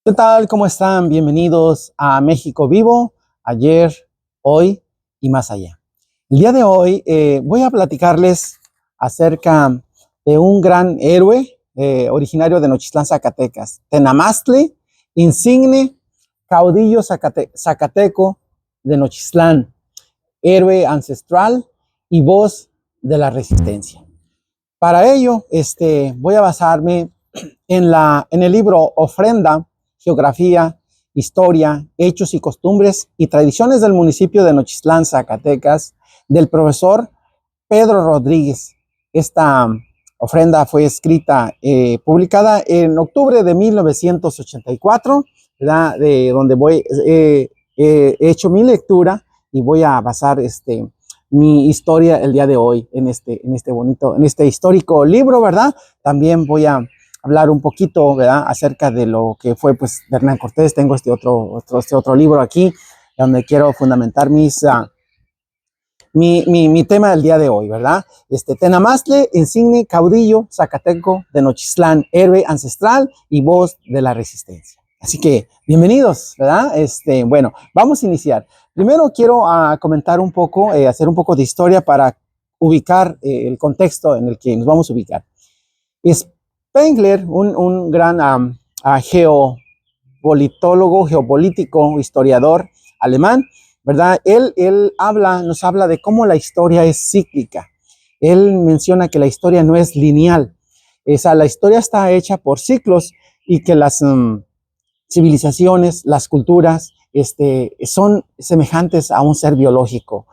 ¿Qué tal? ¿Cómo están? Bienvenidos a México Vivo, ayer, hoy y más allá. El día de hoy voy a platicarles acerca de un gran héroe originario de Nochistlán, Zacatecas, Tenamastli, insigne caudillo zacateco de Nochistlán, héroe ancestral y voz de la resistencia. Para ello, voy a basarme en el libro Ofrenda, Geografía, Historia, Hechos y Costumbres y Tradiciones del municipio de Nochistlán, Zacatecas, del profesor Pedro Rodríguez. Esta ofrenda fue escrita, publicada en octubre de 1984, ¿verdad? De donde he hecho mi lectura y voy a basar mi historia el día de hoy en este histórico libro, ¿verdad? También voy a hablar un poquito, ¿verdad?, acerca de lo que fue, pues, Hernán Cortés. Tengo este otro libro aquí, donde quiero fundamentar mi tema del día de hoy, ¿verdad? Tenamastli, insigne caudillo zacateco de Nochistlán, héroe ancestral y voz de la resistencia. Así que, bienvenidos, ¿verdad? Bueno, vamos a iniciar. Primero quiero comentar un poco, hacer un poco de historia para ubicar el contexto en el que nos vamos a ubicar. Spengler, un gran geopolitólogo, geopolítico, historiador alemán, ¿verdad? Él nos habla de cómo la historia es cíclica. Él menciona que la historia no es lineal. La historia está hecha por ciclos y que las civilizaciones, las culturas, son semejantes a un ser biológico.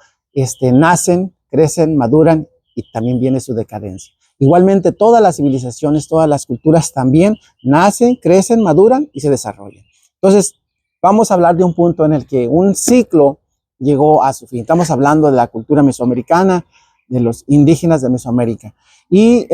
Nacen, crecen, maduran y también viene su decadencia. Igualmente, todas las civilizaciones, todas las culturas también nacen, crecen, maduran y se desarrollan. Entonces, vamos a hablar de un punto en el que un ciclo llegó a su fin. Estamos hablando de la cultura mesoamericana, de los indígenas de Mesoamérica. Y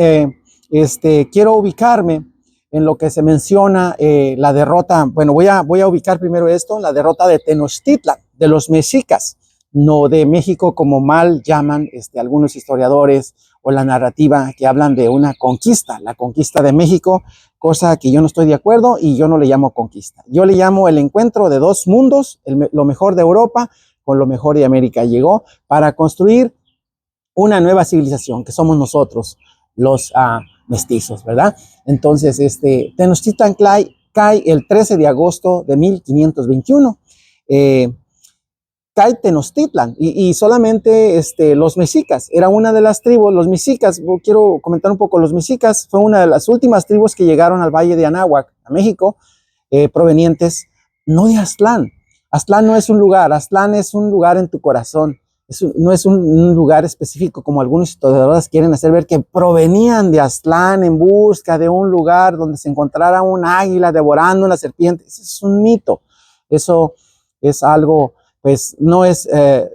quiero ubicarme en lo que se menciona la derrota. Bueno, voy a ubicar primero la derrota de Tenochtitlan, de los mexicas, no de México como mal llaman algunos historiadores, o la narrativa que hablan de una conquista, la conquista de México, cosa que yo no estoy de acuerdo y yo no le llamo conquista. Yo le llamo el encuentro de dos mundos, lo mejor de Europa con lo mejor de América. Llegó para construir una nueva civilización, que somos nosotros, los mestizos, ¿verdad? Entonces, Tenochtitlan cae el 13 de agosto de 1521. Cae Tenochtitlan y solamente los mexicas, era una de las tribus, los mexicas. Quiero comentar un poco, los mexicas fue una de las últimas tribus que llegaron al Valle de Anáhuac, a México, provenientes no de Aztlán. Aztlán no es un lugar, Aztlán es un lugar en tu corazón, no es un lugar específico como algunos historiadores quieren hacer ver, que provenían de Aztlán en busca de un lugar donde se encontrara un águila devorando una serpiente. Ese es un mito, eso es algo, pues no es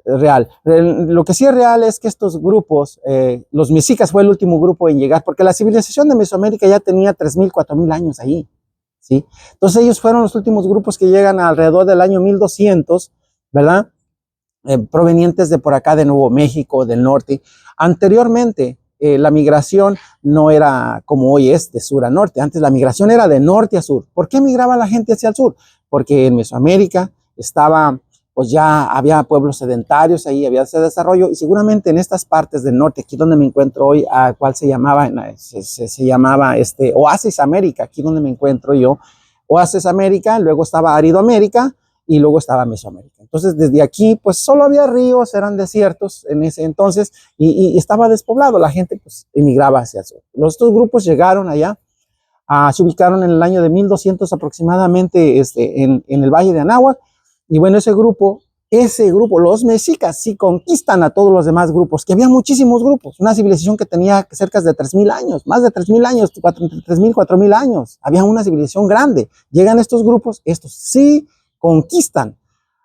real. Lo que sí es real es que estos grupos, los mexicas fue el último grupo en llegar, porque la civilización de Mesoamérica ya tenía 3,000, 4,000 años ahí, ¿sí? Entonces ellos fueron los últimos grupos que llegan alrededor del año 1200, ¿verdad? Provenientes de por acá, de Nuevo México, del norte. Anteriormente, la migración no era como hoy es, de sur a norte. Antes la migración era de norte a sur. ¿Por qué migraba la gente hacia el sur? Porque en Mesoamérica pues ya había pueblos sedentarios, ahí había ese desarrollo, y seguramente en estas partes del norte, aquí donde me encuentro hoy, ¿cuál se llamaba? Se llamaba Oasis América, aquí donde me encuentro yo, Oasis América, luego estaba Árido América, y luego estaba Mesoamérica. Entonces, desde aquí, pues solo había ríos, eran desiertos en ese entonces, y estaba despoblado, la gente pues emigraba hacia el sur. Estos grupos llegaron allá, se ubicaron en el año de 1200 aproximadamente en el Valle de Anáhuac. Y bueno, ese grupo, los mexicas, sí conquistan a todos los demás grupos, que había muchísimos grupos, una civilización que tenía cerca de 3,000 años, más de 3,000 años, 3,000, 4,000 años, había una civilización grande. Llegan estos grupos, estos sí conquistan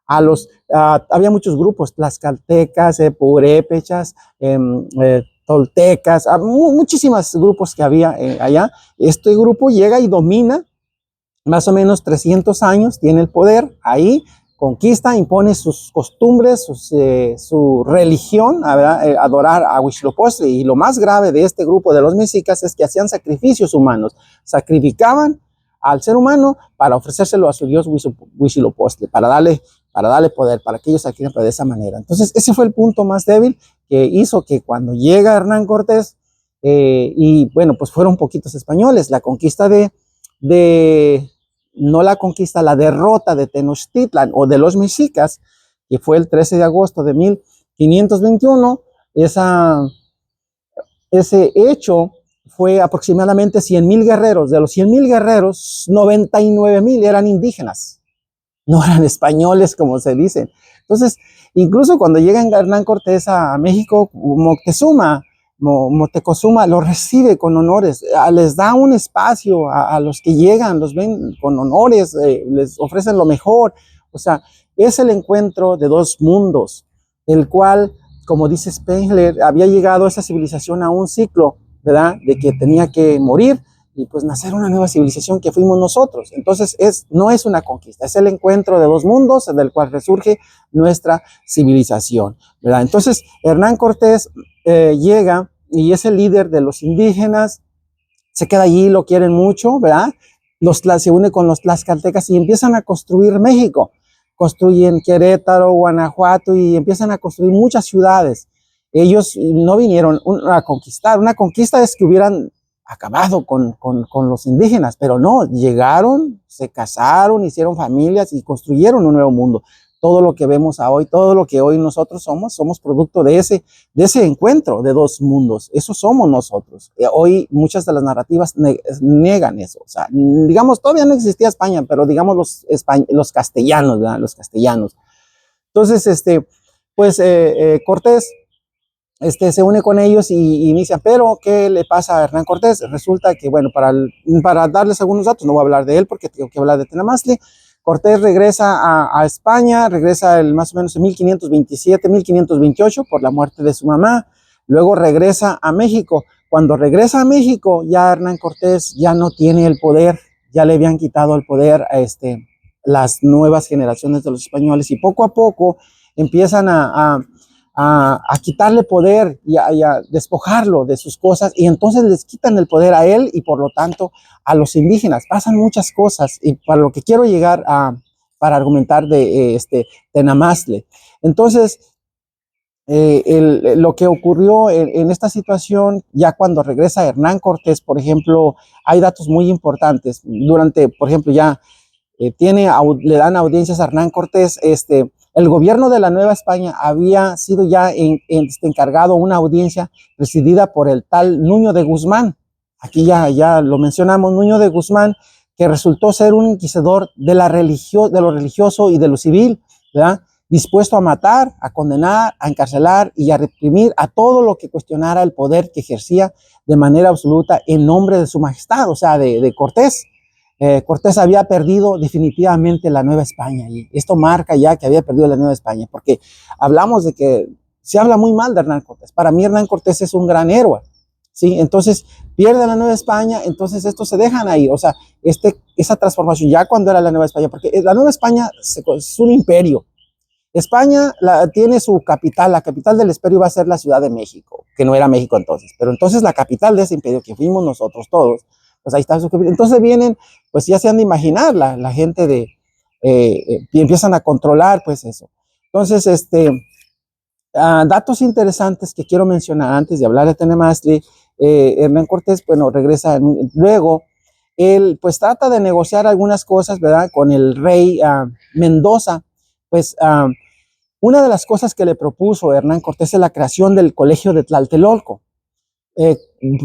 había muchos grupos, tlaxcaltecas, purépechas, toltecas, muchísimos grupos que había allá. Este grupo llega y domina más o menos 300 años, tiene el poder ahí, conquista, impone sus costumbres, su religión, ¿verdad? Adorar a Huitzilopochtli. Y lo más grave de este grupo de los mexicas es que hacían sacrificios humanos, sacrificaban al ser humano para ofrecérselo a su dios Huitzilopochtli, para darle poder, para que ellos adquieran de esa manera. Entonces, ese fue el punto más débil que hizo que cuando llega Hernán Cortés, y bueno, pues fueron poquitos españoles, la conquista no la conquista, la derrota de Tenochtitlan o de los mexicas, que fue el 13 de agosto de 1521, ese hecho fue aproximadamente 100,000 guerreros. De los 100,000 guerreros, 99,000 eran indígenas, no eran españoles como se dice. Entonces, incluso cuando llega Hernán Cortés a México, Moctezuma lo recibe con honores, les da un espacio a los que llegan, los ven con honores, les ofrecen lo mejor. O sea, es el encuentro de dos mundos, el cual, como dice Spengler, había llegado esa civilización a un ciclo, ¿verdad? De que tenía que morir y pues nacer una nueva civilización que fuimos nosotros. Entonces no es una conquista, es el encuentro de dos mundos del cual resurge nuestra civilización, ¿verdad? Entonces Hernán Cortés llega y es el líder de los indígenas, se queda allí, lo quieren mucho, ¿verdad? Se une con los tlaxcaltecas y empiezan a construir México. Construyen Querétaro, Guanajuato y empiezan a construir muchas ciudades. Ellos no vinieron a conquistar, una conquista es que hubieran acabado con los indígenas, pero no, llegaron, se casaron, hicieron familias y construyeron un nuevo mundo. Todo lo que vemos hoy, todo lo que hoy nosotros somos producto de ese encuentro de dos mundos. Eso somos nosotros. Hoy muchas de las narrativas niegan eso. O sea, digamos, todavía no existía España, pero digamos los castellanos, ¿verdad? Los castellanos. Entonces, pues Cortés se une con ellos y inicia. Pero, ¿qué le pasa a Hernán Cortés? Resulta que, bueno, para darles algunos datos, no voy a hablar de él porque tengo que hablar de Tenamastli. Cortés regresa a España, regresa más o menos en 1527, 1528 por la muerte de su mamá. Luego regresa a México. Cuando regresa a México, ya Hernán Cortés ya no tiene el poder, ya le habían quitado el poder a las nuevas generaciones de los españoles y poco a poco empiezan a quitarle poder y a despojarlo de sus cosas, y entonces les quitan el poder a él y por lo tanto a los indígenas. Pasan muchas cosas y para lo que quiero llegar para argumentar de Tenamastli. Entonces, lo que ocurrió en esta situación, ya cuando regresa Hernán Cortés, por ejemplo, hay datos muy importantes. Por ejemplo, ya le dan audiencias a Hernán Cortés. El gobierno de la Nueva España había sido ya encargado una audiencia presidida por el tal Nuño de Guzmán. Aquí ya lo mencionamos, Nuño de Guzmán, que resultó ser un inquisidor de lo religioso y de lo civil, ¿verdad? Dispuesto a matar, a condenar, a encarcelar y a reprimir a todo lo que cuestionara el poder que ejercía de manera absoluta en nombre de su majestad, o sea, de Cortés. Cortés había perdido definitivamente la Nueva España y esto marca ya que había perdido la Nueva España, porque hablamos de que se habla muy mal de Hernán Cortés. Para mí Hernán Cortés es un gran héroe, ¿sí? Entonces pierde la Nueva España, entonces estos se dejan ahí, o sea, esa transformación ya cuando era la Nueva España, porque la Nueva España es un imperio. España tiene su capital, la capital del imperio va a ser la Ciudad de México, que no era México entonces, pero entonces la capital de ese imperio que fuimos nosotros todos, pues ahí está su capital. Entonces vienen, pues ya se han de imaginar la gente y empiezan a controlar pues eso. Entonces, datos interesantes que quiero mencionar antes de hablar de Tenamastli. Hernán Cortés, bueno, regresa luego, él pues trata de negociar algunas cosas, ¿verdad? Con el rey Mendoza, pues una de las cosas que le propuso Hernán Cortés es la creación del Colegio de Tlatelolco.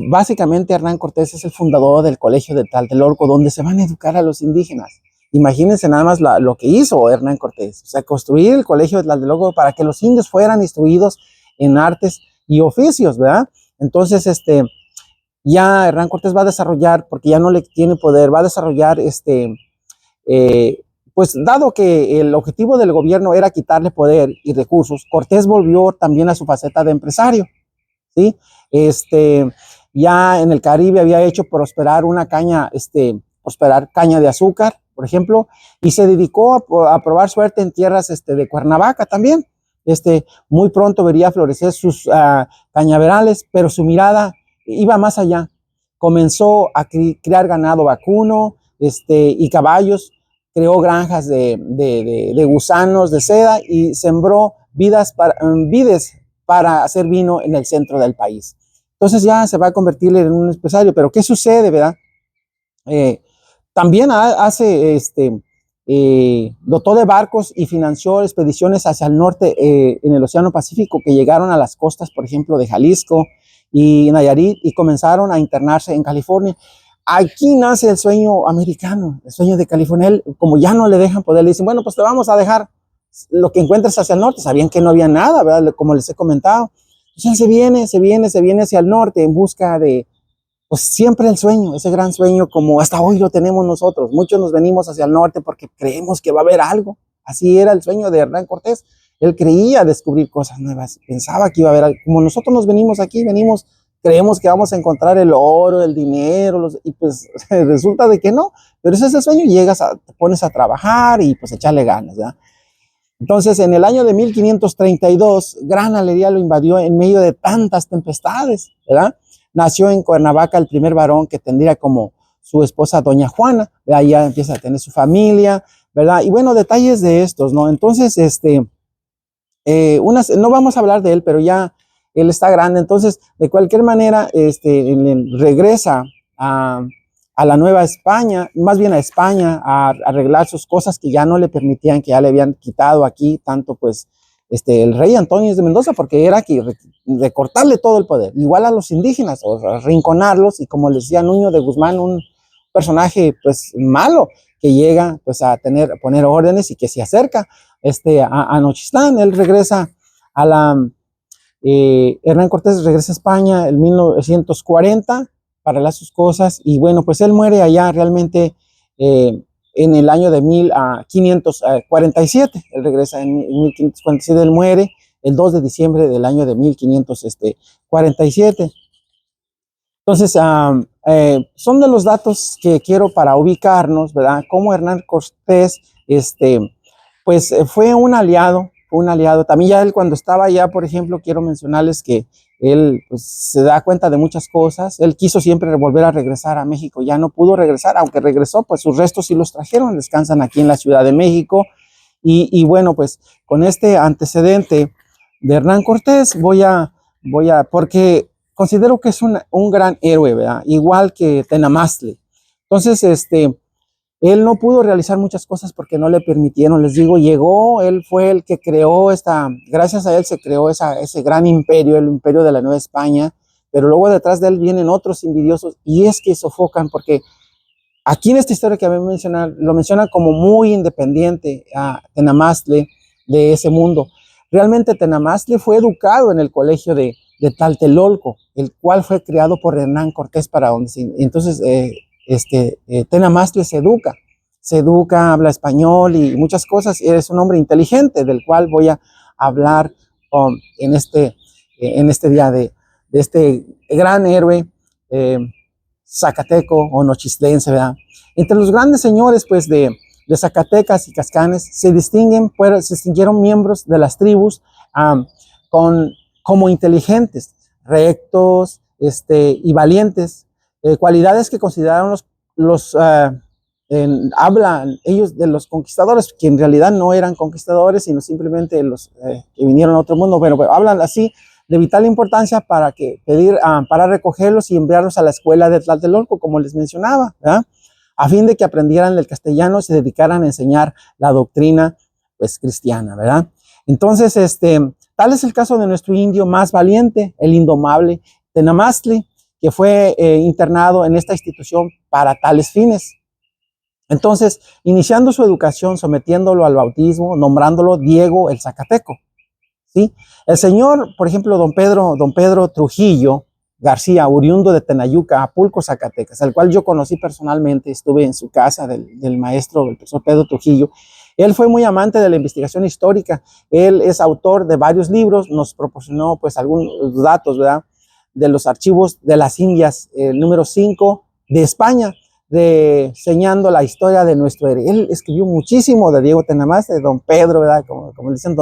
Básicamente Hernán Cortés es el fundador del Colegio de Tlatelolco, donde se van a educar a los indígenas. Imagínense nada más lo que hizo Hernán Cortés, o sea, construir el Colegio de Tlatelolco para que los indios fueran instruidos en artes y oficios, ¿verdad? Entonces, ya Hernán Cortés va a desarrollar, porque ya no le tiene poder, va a desarrollar, pues dado que el objetivo del gobierno era quitarle poder y recursos, Cortés volvió también a su faceta de empresario, ¿sí? Ya en el Caribe había hecho prosperar caña de azúcar, por ejemplo, y se dedicó a probar suerte en tierras de Cuernavaca también. Muy pronto vería florecer sus cañaverales, pero su mirada iba más allá. Comenzó a criar ganado vacuno, y caballos, creó granjas de gusanos de seda y sembró vides para hacer vino en el centro del país. Entonces ya se va a convertir en un empresario, pero ¿qué sucede, verdad? También dotó de barcos y financió expediciones hacia el norte en el Océano Pacífico que llegaron a las costas, por ejemplo, de Jalisco y Nayarit y comenzaron a internarse en California. Aquí nace el sueño americano, el sueño de California. Él, como ya no le dejan poder, le dicen, bueno, pues te vamos a dejar lo que encuentres hacia el norte. Sabían que no había nada, ¿verdad? Como les he comentado. Entonces se viene hacia el norte en busca de, pues siempre el sueño, ese gran sueño como hasta hoy lo tenemos nosotros. Muchos nos venimos hacia el norte porque creemos que va a haber algo. Así era el sueño de Hernán Cortés. Él creía descubrir cosas nuevas, pensaba que iba a haber algo. Como nosotros nos venimos aquí, creemos que vamos a encontrar el oro, el dinero, y pues resulta de que no. Pero ese es el sueño, te pones a trabajar y pues echarle ganas, ¿verdad? Entonces, en el año de 1532, gran alegría lo invadió en medio de tantas tempestades, ¿verdad? Nació en Cuernavaca el primer varón que tendría como su esposa Doña Juana, ¿verdad? Ya empieza a tener su familia, ¿verdad? Y bueno, detalles de estos, ¿no? Entonces, no vamos a hablar de él, pero ya él está grande, entonces, de cualquier manera, él regresa a la Nueva España, más bien a España, a arreglar sus cosas que ya no le permitían, que ya le habían quitado aquí, tanto pues el rey Antonio de Mendoza, porque era que recortarle todo el poder, igual a los indígenas, o arrinconarlos, y como les decía Nuño de Guzmán, un personaje pues malo, que llega pues a poner órdenes y que se acerca a Nochistlán. Él regresa a Hernán Cortés regresa a España en 1940 para arreglar sus cosas, y bueno, pues él muere allá realmente en el año de 1547. Él regresa en 1547, él muere el 2 de diciembre del año de 1547. Entonces, son de los datos que quiero para ubicarnos, ¿verdad? Cómo Hernán Cortés, pues fue un aliado. También ya él cuando estaba allá, por ejemplo, quiero mencionarles que él pues, se da cuenta de muchas cosas. Él quiso siempre volver a regresar a México, ya no pudo regresar, aunque regresó, pues sus restos sí los trajeron, descansan aquí en la Ciudad de México. Y bueno, pues con este antecedente de Hernán Cortés porque considero que es un gran héroe, ¿verdad? Igual que Tenamastli. Entonces, él no pudo realizar muchas cosas porque no le permitieron, les digo, llegó, él fue el que creó gracias a él se creó ese gran imperio, el imperio de la Nueva España, pero luego detrás de él vienen otros envidiosos, y es que sofocan, porque aquí en esta historia que voy a mencionar, lo menciona como muy independiente a Tenamastli de ese mundo. Realmente Tenamastli fue educado en el colegio de Tlatelolco, el cual fue creado por Hernán Cortés entonces Tenamastli se educa, habla español y muchas cosas, y es un hombre inteligente del cual voy a hablar en este día de este gran héroe zacateco o nochistlense, ¿verdad? Entre los grandes señores pues de Zacatecas y Cascanes se distinguieron miembros de las tribus como inteligentes, rectos y valientes, cualidades que consideraron hablan ellos de los conquistadores, que en realidad no eran conquistadores, sino simplemente los que vinieron a otro mundo, pero hablan así de vital importancia para recogerlos y enviarlos a la escuela de Tlatelolco, como les mencionaba, ¿verdad? A fin de que aprendieran el castellano y se dedicaran a enseñar la doctrina pues cristiana, ¿verdad? Entonces, tal es el caso de nuestro indio más valiente, el indomable Tenamastli, que fue internado en esta institución para tales fines. Entonces, iniciando su educación, sometiéndolo al bautismo, nombrándolo Diego el Zacateco, ¿sí? El señor, por ejemplo, don Pedro Trujillo García, oriundo de Tenayuca, Apulco, Zacatecas, al cual yo conocí personalmente, estuve en su casa del maestro, el profesor Pedro Trujillo. Él fue muy amante de la investigación histórica, él es autor de varios libros, nos proporcionó pues algunos datos, ¿verdad?, de los archivos de las Indias, el número 5 de España, enseñando la historia de nuestro héroe. Él escribió muchísimo de Diego Tenamastli, de don Pedro, ¿verdad?, como dicen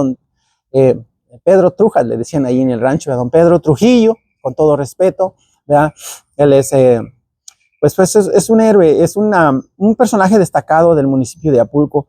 Pedro Trujas, le decían ahí en el rancho, de don Pedro Trujillo, con todo respeto, ¿verdad? Él es pues es un héroe, es un personaje destacado del municipio de Apulco,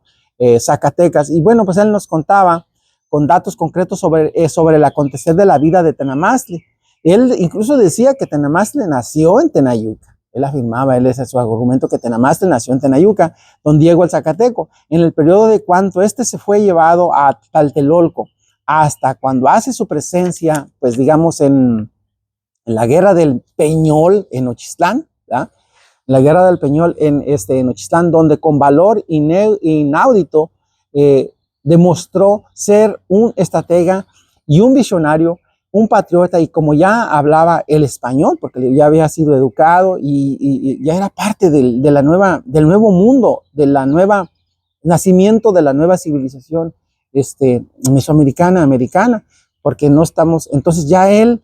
Zacatecas. Y bueno, pues él nos contaba con datos concretos sobre el acontecer de la vida de Tenamastli. Él incluso decía que Tenamastli nació en Tenayuca. Él afirmaba, él ese es su argumento, que Tenamastli nació en Tenayuca, don Diego el Zacateco, en el periodo de cuando este se fue llevado a Tlatelolco, hasta cuando hace su presencia, pues digamos, en la guerra del Peñol en Nochistlán, ¿verdad? La guerra del Peñol en Nochistlán, donde con valor inaudito demostró ser un estratega y un visionario, un patriota, y como ya hablaba el español, porque ya había sido educado y ya era parte del nuevo mundo, nacimiento de la nueva civilización mesoamericana, americana, porque no estamos, entonces ya él,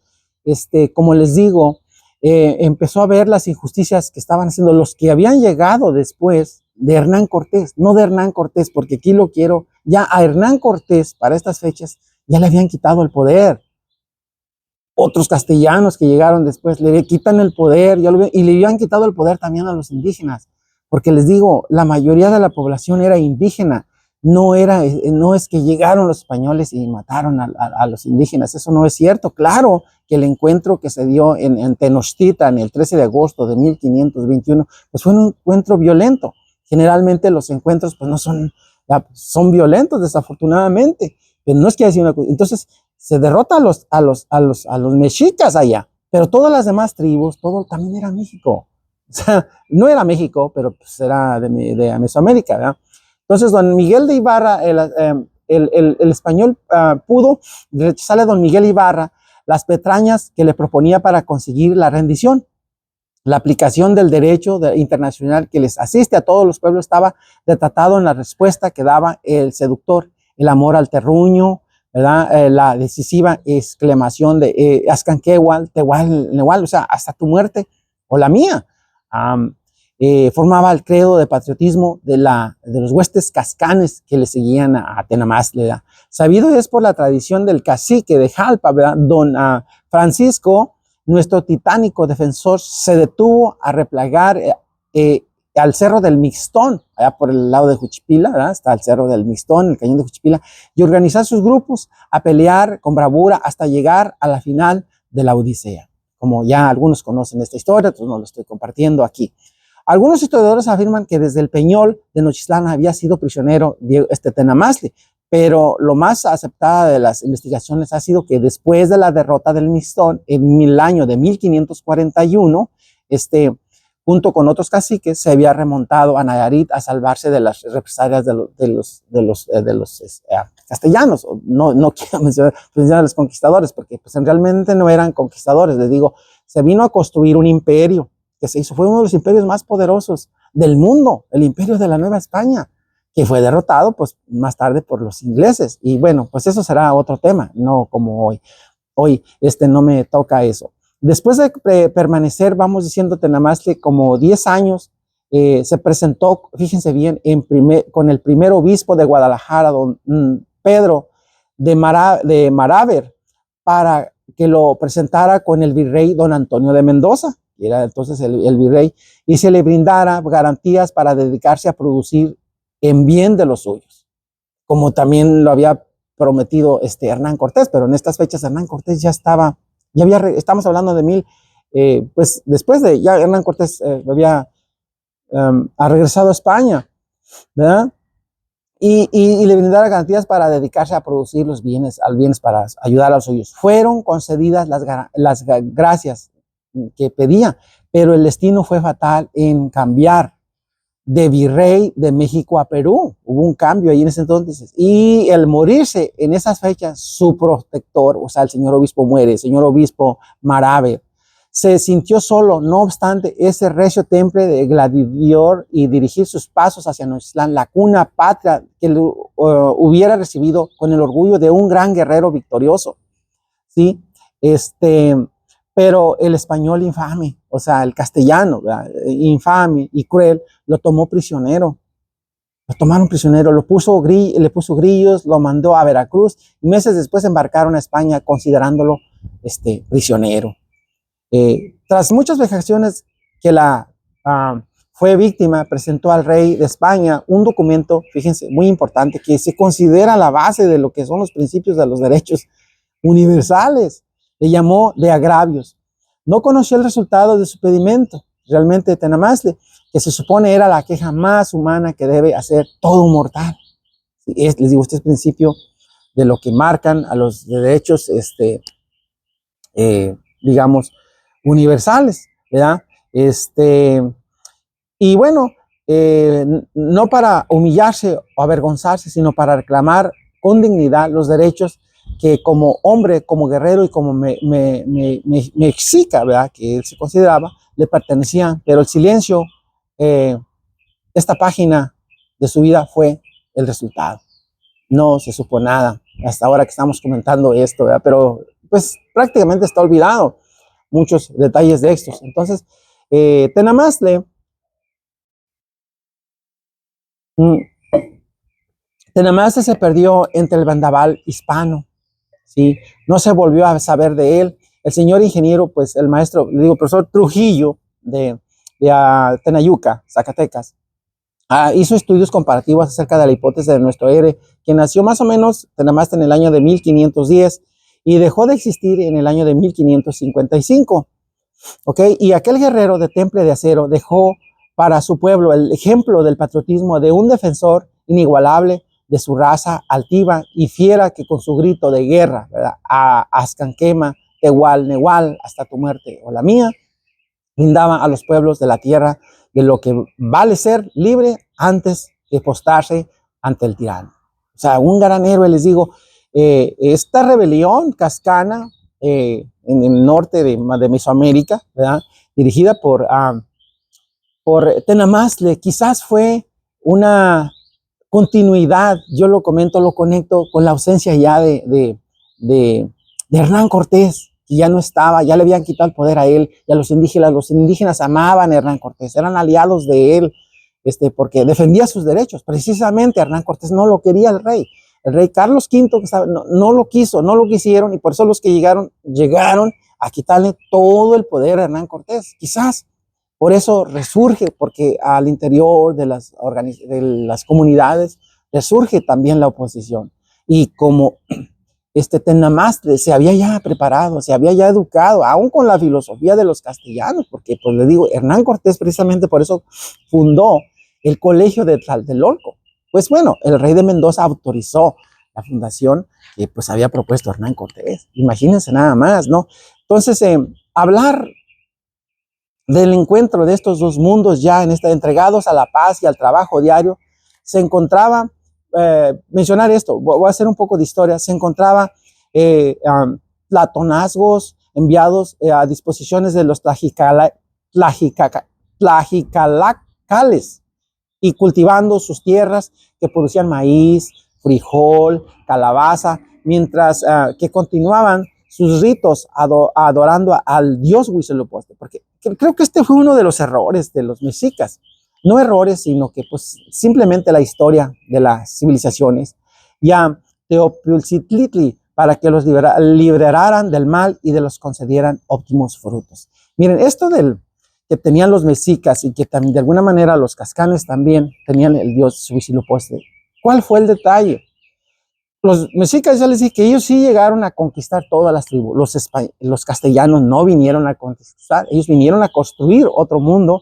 como les digo, empezó a ver las injusticias que estaban haciendo los que habían llegado después de Hernán Cortés, no de Hernán Cortés, porque aquí lo quiero, ya a Hernán Cortés para estas fechas ya le habían quitado el poder. Otros castellanos que llegaron después le quitan el poder y le habían quitado el poder también a los indígenas, porque les digo, la mayoría de la población era indígena. No es que llegaron los españoles y mataron a los indígenas, eso no es cierto. Claro que el encuentro que se dio en Tenochtitlan el 13 de agosto de 1521, pues fue un encuentro violento. Generalmente los encuentros pues no son violentos, desafortunadamente, pero no es que haya sido entonces se derrota a los mexicas allá, pero todas las demás tribus, todo también era México. O sea, no era México, pero pues era de Mesoamérica, ¿verdad? Entonces, don Miguel de Ibarra, el español sale don Miguel Ibarra las petrañas que le proponía para conseguir la rendición. La aplicación del derecho internacional que les asiste a todos los pueblos estaba retratado en la respuesta que daba el seductor, el amor al terruño, ¿verdad? La decisiva exclamación de Azcanquehual, Tehual, Nehual, o sea, hasta tu muerte o la mía. Formaba el credo de patriotismo de los huestes cascanes que le seguían a Tenamastli. Sabido es por la tradición del cacique de Jalpa, ¿verdad? Don Francisco, nuestro titánico defensor, se detuvo a replegar al Cerro del Mixtón, allá por el lado de Juchipila, ¿verdad? Está el Cerro del Mixtón, el cañón de Juchipila, y organizar sus grupos a pelear con bravura hasta llegar a la final de la Odisea. Como ya algunos conocen esta historia, entonces no lo estoy compartiendo aquí. Algunos historiadores afirman que desde el Peñol de Nochistlán había sido prisionero Tenamastli, pero lo más aceptada de las investigaciones ha sido que después de la derrota del Mixtón en el año de 1541, junto con otros caciques, se había remontado a Nayarit a salvarse de las represalias de los castellanos. No quiero mencionar a los conquistadores, porque pues, realmente no eran conquistadores. Les digo, se vino a construir un imperio que se hizo, fue uno de los imperios más poderosos del mundo, el imperio de la Nueva España, que fue derrotado pues más tarde por los ingleses. Y bueno, pues eso será otro tema, no como hoy. Hoy no me toca eso. Después de permanecer, vamos diciendo, Tenamastli como 10 años, se presentó, fíjense bien, con el primer obispo de Guadalajara, don Pedro de Maraver, para que lo presentara con el virrey don Antonio de Mendoza, que era entonces el virrey, y se le brindara garantías para dedicarse a producir en bien de los suyos, como también lo había prometido Hernán Cortés, pero en estas fechas Hernán Cortés estamos hablando de pues después de ya Hernán Cortés ha regresado a España, ¿verdad? Y le brindara garantías para dedicarse a producir los bienes para ayudar a los suyos. Fueron concedidas las gracias que pedía, pero el destino fue fatal en cambiar de virrey de México a Perú. Hubo un cambio ahí en ese entonces. Y el morirse en esas fechas, su protector, o sea, el señor obispo muere, el señor obispo Marave, se sintió solo, no obstante, ese recio temple de gladiador y dirigir sus pasos hacia Nochistlán, la cuna patria que lo hubiera recibido con el orgullo de un gran guerrero victorioso. ¿Sí? Pero el español infame, o sea, el castellano, ¿verdad? Infame y cruel, lo tomó prisionero. Lo tomaron prisionero, le puso grillos, lo mandó a Veracruz y meses después embarcaron a España considerándolo prisionero. Tras muchas vejaciones que la fue víctima, presentó al rey de España un documento, fíjense, muy importante, que se considera la base de lo que son los principios de los derechos universales. Le llamó de agravios. No conoció el resultado de su pedimento, realmente Tenamazle, que se supone era la queja más humana que debe hacer todo mortal. Les digo, este es el principio de lo que marcan a los derechos, digamos, universales, ¿verdad? Y bueno, no para humillarse o avergonzarse, sino para reclamar con dignidad los derechos que como hombre, como guerrero y como mexica, ¿verdad?, que él se consideraba, le pertenecían. Pero el silencio, esta página de su vida fue el resultado. No se supo nada hasta ahora que estamos comentando esto, ¿verdad? Pero pues prácticamente está olvidado muchos detalles de estos. Entonces, Tenamazle se perdió entre el vendaval hispano, ¿sí? No se volvió a saber de él. El señor ingeniero, pues el maestro, le digo, profesor Trujillo de Tenayuca, Zacatecas, hizo estudios comparativos acerca de la hipótesis de nuestro héroe, que nació más o menos Tenamazle en el año de 1510 y dejó de existir en el año de 1555. ¿Ok? Y aquel guerrero de temple de acero dejó para su pueblo el ejemplo del patriotismo de un defensor inigualable de su raza altiva y fiera, que con su grito de guerra, ¿verdad?, a Azcanquema, Tehual, Nehual, hasta tu muerte o la mía, brindaba a los pueblos de la tierra de lo que vale ser libre antes que postarse ante el tirano. O sea, un gran héroe, les digo. Esta rebelión cascana en el norte de Mesoamérica, ¿verdad?, dirigida por Tenamazle, quizás fue una continuidad, yo lo comento, lo conecto con la ausencia ya de Hernán Cortés, que ya no estaba, ya le habían quitado el poder a él y a los indígenas. Los indígenas amaban a Hernán Cortés, eran aliados de él, porque defendía sus derechos. Precisamente Hernán Cortés no lo quería el rey. El rey Carlos V no lo quiso, no lo quisieron, y por eso los que llegaron a quitarle todo el poder a Hernán Cortés. Quizás por eso resurge, porque al interior de las comunidades resurge también la oposición. Y como Tenamazle se había ya preparado, se había ya educado, aún con la filosofía de los castellanos, porque pues le digo, Hernán Cortés precisamente por eso fundó el colegio de Tlatelolco. Pues bueno, el rey de Mendoza autorizó la fundación que pues había propuesto Hernán Cortés. Imagínense nada más, ¿no? Entonces, hablar del encuentro de estos dos mundos ya entregados a la paz y al trabajo diario, se encontraba, mencionar esto, voy a hacer un poco de historia, se encontraba platonazgos enviados a disposiciones de los tlajicalacales, y cultivando sus tierras que producían maíz, frijol, calabaza, mientras que continuaban sus ritos adorando al dios Huitzilopochtli, porque creo que este fue uno de los errores de los mexicas. No errores, sino que pues simplemente la historia de las civilizaciones. Ya Teopilcitlitli, para que los liberaran del mal y de los concedieran óptimos frutos. Miren, esto que tenían los mexicas y que también de alguna manera los cascanes también tenían el dios Huitzilopochtli. ¿Cuál fue el detalle? Los mexicas, ya les dije que ellos sí llegaron a conquistar todas las tribus. Los castellanos no vinieron a conquistar, ellos vinieron a construir otro mundo,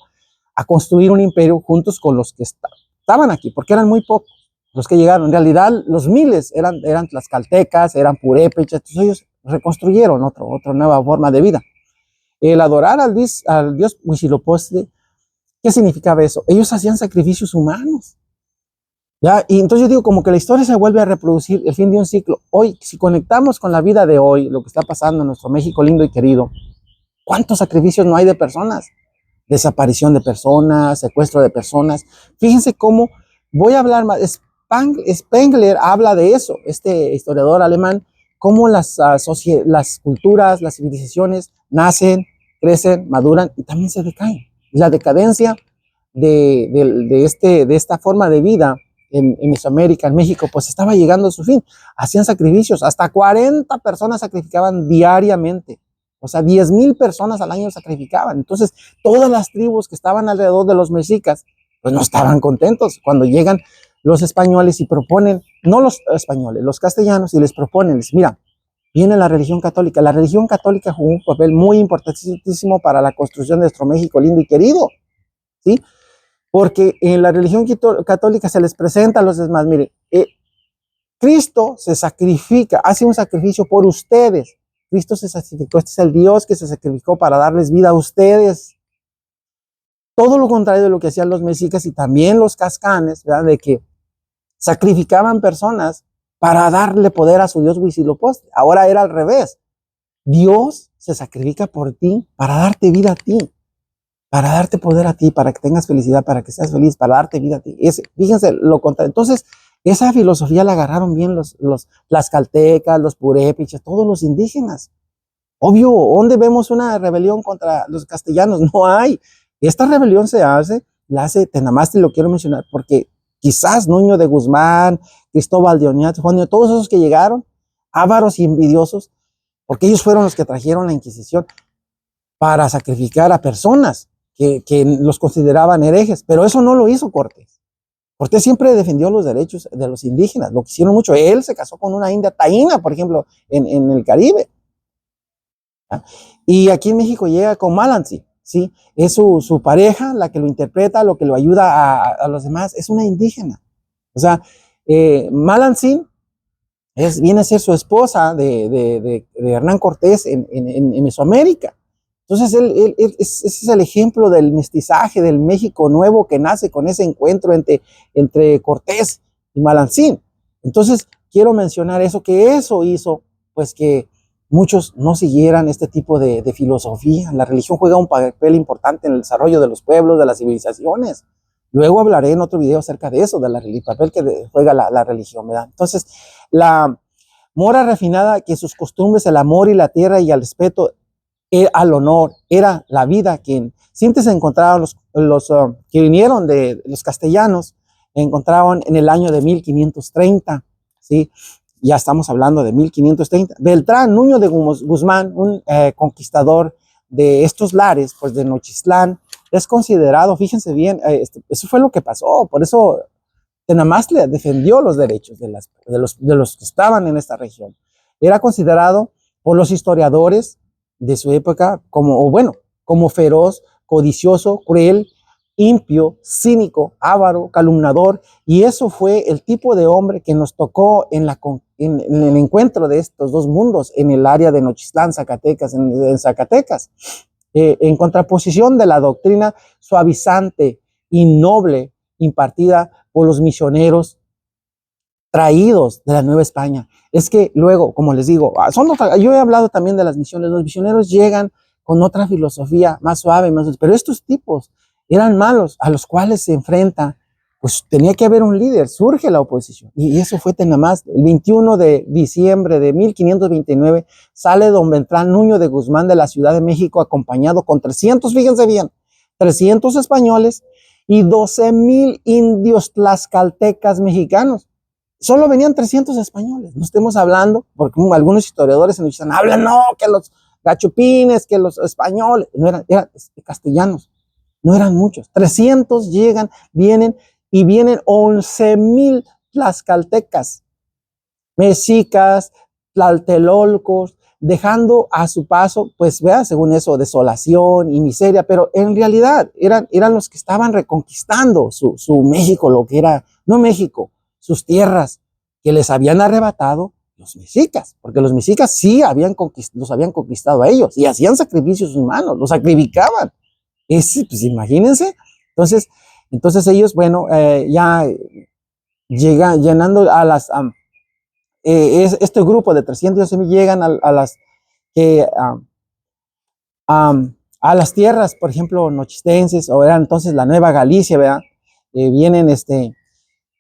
a construir un imperio juntos con los que estaban aquí, porque eran muy pocos los que llegaron. En realidad, los miles eran tlaxcaltecas, eran purépechas. Entonces ellos reconstruyeron otra nueva forma de vida. El adorar al dios Huitzilopochtli, ¿qué significaba eso? Ellos hacían sacrificios humanos. ¿Ya? Y entonces yo digo, como que la historia se vuelve a reproducir, el fin de un ciclo. Hoy, si conectamos con la vida de hoy, lo que está pasando en nuestro México lindo y querido, ¿cuántos sacrificios no hay de personas? Desaparición de personas, secuestro de personas. Fíjense cómo, voy a hablar más, Spengler habla de eso, este historiador alemán, cómo las culturas, las civilizaciones nacen, crecen, maduran y también se decaen. La decadencia de esta forma de vida en Mesoamérica, en México, pues estaba llegando a su fin. Hacían sacrificios, hasta 40 personas sacrificaban diariamente O sea, 10,000 personas al año sacrificaban. Entonces, todas las tribus que estaban alrededor de los mexicas, pues no estaban contentos. Cuando llegan los españoles y proponen, no los españoles, los castellanos, y les proponen, les, mira, viene la religión católica. La religión católica jugó un papel muy importantísimo para la construcción de nuestro México lindo y querido, ¿sí? Porque en la religión católica se les presenta a los demás, mire, Cristo se sacrifica, hace un sacrificio por ustedes. Cristo se sacrificó, este es el Dios que se sacrificó para darles vida a ustedes. Todo lo contrario de lo que hacían los mexicas y también los cascanes, ¿verdad? De que sacrificaban personas para darle poder a su Dios Huitzilopochtli. Ahora era al revés. Dios se sacrifica por ti para darte vida a ti, para darte poder a ti, para que tengas felicidad, para que seas feliz, para darte vida a ti. Fíjense lo contrario. Entonces, esa filosofía la agarraron bien los tlaxcaltecas, los purépeches, todos los indígenas. Obvio, ¿dónde vemos una rebelión contra los castellanos? No hay. Esta rebelión la hace Tenamastri, lo quiero mencionar, porque quizás Nuño de Guzmán, Cristóbal de Oñate, Juan, todos esos que llegaron, ávaros y envidiosos, porque ellos fueron los que trajeron la Inquisición para sacrificar a personas que los consideraban herejes, pero eso no lo hizo Cortés. Cortés siempre defendió los derechos de los indígenas, lo quisieron mucho. Él se casó con una india taína, por ejemplo, en el Caribe. Y aquí en México llega con Malantzin, ¿sí? Es su pareja la que lo interpreta, lo que lo ayuda a los demás, es una indígena. O sea, Malantzin viene a ser su esposa de Hernán Cortés en Mesoamérica. Entonces, ese es el ejemplo del mestizaje del México nuevo que nace con ese encuentro entre Cortés y Malantzin. Entonces, quiero mencionar eso, que eso hizo, pues, que muchos no siguieran este tipo de filosofía. La religión juega un papel importante en el desarrollo de los pueblos, de las civilizaciones. Luego hablaré en otro video acerca de eso, del papel que juega la religión, ¿verdad? Entonces, la mora refinada, que sus costumbres, el amor y la tierra y el respeto al honor, era la vida que siempre se encontraban los que vinieron de los castellanos, encontraron en el año de 1530, ¿sí? Ya estamos hablando de 1530. Beltrán Nuño de Guzmán, un conquistador de estos lares, pues de Nochistlán, es considerado, fíjense bien, eso fue lo que pasó, por eso Tenamastri defendió los derechos de los que estaban en esta región. Era considerado por los historiadores de su época como feroz, codicioso, cruel, impío, cínico, avaro, calumnador, y eso fue el tipo de hombre que nos tocó en el encuentro de estos dos mundos en el área de Nochistlán, Zacatecas, en Zacatecas, en contraposición de la doctrina suavizante y noble impartida por los misioneros traídos de la Nueva España. Es que luego, como les digo, yo he hablado también de las misiones, los misioneros llegan con otra filosofía más suave, pero estos tipos eran malos, a los cuales se enfrenta, pues tenía que haber un líder, surge la oposición, y eso fue Tenamastri. El 21 de diciembre de 1529 sale don Beltrán Nuño de Guzmán de la Ciudad de México, acompañado con 300, fíjense bien, 300 españoles y 12,000 indios tlaxcaltecas mexicanos. Solo venían 300 españoles, no estemos hablando, porque algunos historiadores se nos dicen, hablan, no, que los gachupines, que los españoles, no eran castellanos, no eran muchos. 300 vienen 11,000 tlaxcaltecas, mexicas, tlaltelolcos, dejando a su paso, pues vea, según eso, desolación y miseria, pero en realidad eran los que estaban reconquistando su México, lo que era, no México, sus tierras que les habían arrebatado los mexicas, porque los mexicas sí los habían conquistado a ellos y hacían sacrificios humanos, los sacrificaban. Pues imagínense. Entonces ellos, bueno, ya llegan llenando a las, este grupo de 300 llegan a las tierras, por ejemplo, nochistenses, o era entonces la Nueva Galicia, ¿verdad? Vienen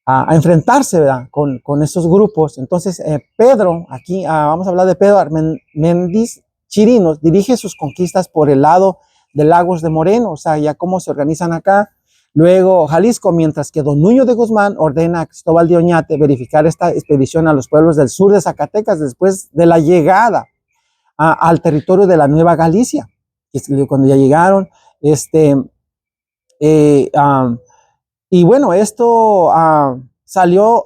a enfrentarse, ¿verdad? Con esos grupos. Entonces, Pedro, aquí vamos a hablar de Pedro Armendáriz Chirinos, dirige sus conquistas por el lado de Lagos de Moreno, o sea, ya cómo se organizan acá. Luego Jalisco, mientras que don Nuño de Guzmán ordena a Cristóbal de Oñate verificar esta expedición a los pueblos del sur de Zacatecas después de la llegada al territorio de la Nueva Galicia, cuando ya llegaron, y bueno, esto salió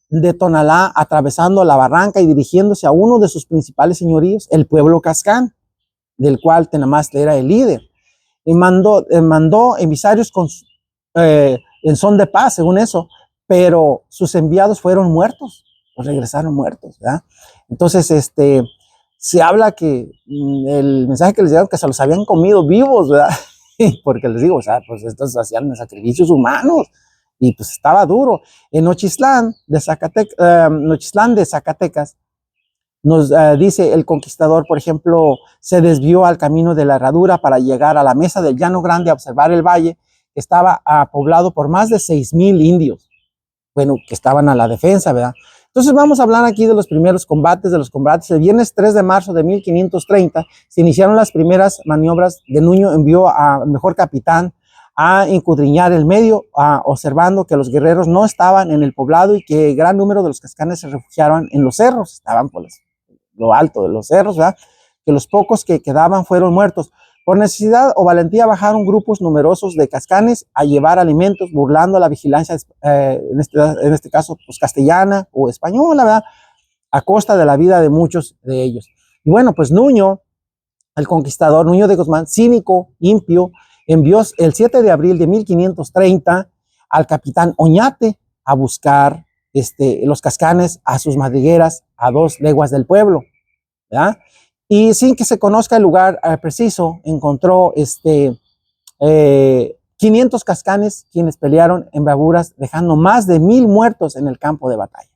de Tonalá, atravesando la barranca y dirigiéndose a uno de sus principales señoríos, el pueblo Cascán, del cual Tenamastla era el líder. Y mandó emisarios en son de paz, según eso, pero sus enviados fueron muertos, o regresaron muertos, ¿verdad? Entonces, se habla que el mensaje que les dieron, que se los habían comido vivos, ¿verdad? Porque les digo, o sea, pues estos hacían sacrificios humanos y pues estaba duro. En Nochistlán de Zacatecas, nos dice el conquistador, por ejemplo, se desvió al camino de la herradura para llegar a la mesa del Llano Grande a observar el valle, que estaba poblado por más de 6,000 indios, bueno, que estaban a la defensa, ¿verdad? Entonces vamos a hablar aquí de los primeros combates, El viernes 3 de marzo de 1530 se iniciaron las primeras maniobras. De Nuño envió al mejor capitán a escudriñar el medio, observando que los guerreros no estaban en el poblado y que gran número de los cascanes se refugiaron en los cerros, estaban por lo alto de los cerros, ¿verdad? Que los pocos que quedaban fueron muertos. Por necesidad o valentía bajaron grupos numerosos de cascanes a llevar alimentos, burlando la vigilancia, en este caso, pues castellana o española, ¿verdad? A costa de la vida de muchos de ellos. Y bueno, pues Nuño, el conquistador, Nuño de Guzmán, cínico, impío, envió el 7 de abril de 1530 al capitán Oñate a buscar los cascanes a sus madrigueras a 2 leguas del pueblo, ¿verdad? Y sin que se conozca el lugar preciso, encontró 500 cascanes, quienes pelearon en bravuras, dejando más de 1,000 muertos en el campo de batalla,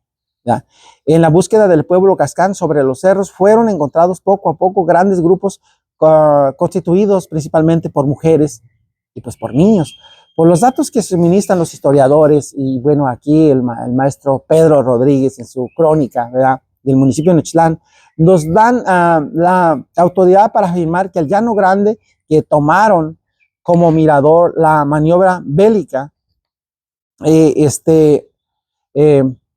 ¿ya? En la búsqueda del pueblo cascán sobre los cerros fueron encontrados poco a poco grandes grupos constituidos principalmente por mujeres y pues por niños. Por los datos que suministran los historiadores, y bueno, aquí el maestro Pedro Rodríguez en su crónica, ¿verdad?, del municipio de Nochistlán, nos dan la autoridad para afirmar que el Llano Grande, que tomaron como mirador la maniobra bélica,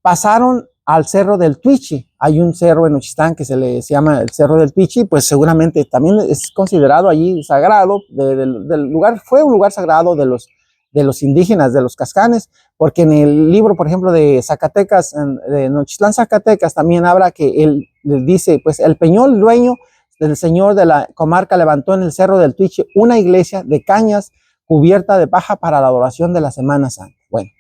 pasaron al Cerro del Tuichi. Hay un cerro en Nochistlán que se llama el Cerro del Tuichi, pues seguramente también es considerado allí sagrado, del lugar, fue un lugar sagrado de los indígenas, de los cascanes, porque en el libro, por ejemplo, de Zacatecas, de Nochistlán, Zacatecas, también habla que él dice, pues el Peñol, dueño del señor de la comarca, levantó en el Cerro del Tuichi una iglesia de cañas cubierta de paja para la adoración de la Semana Santa. Bueno,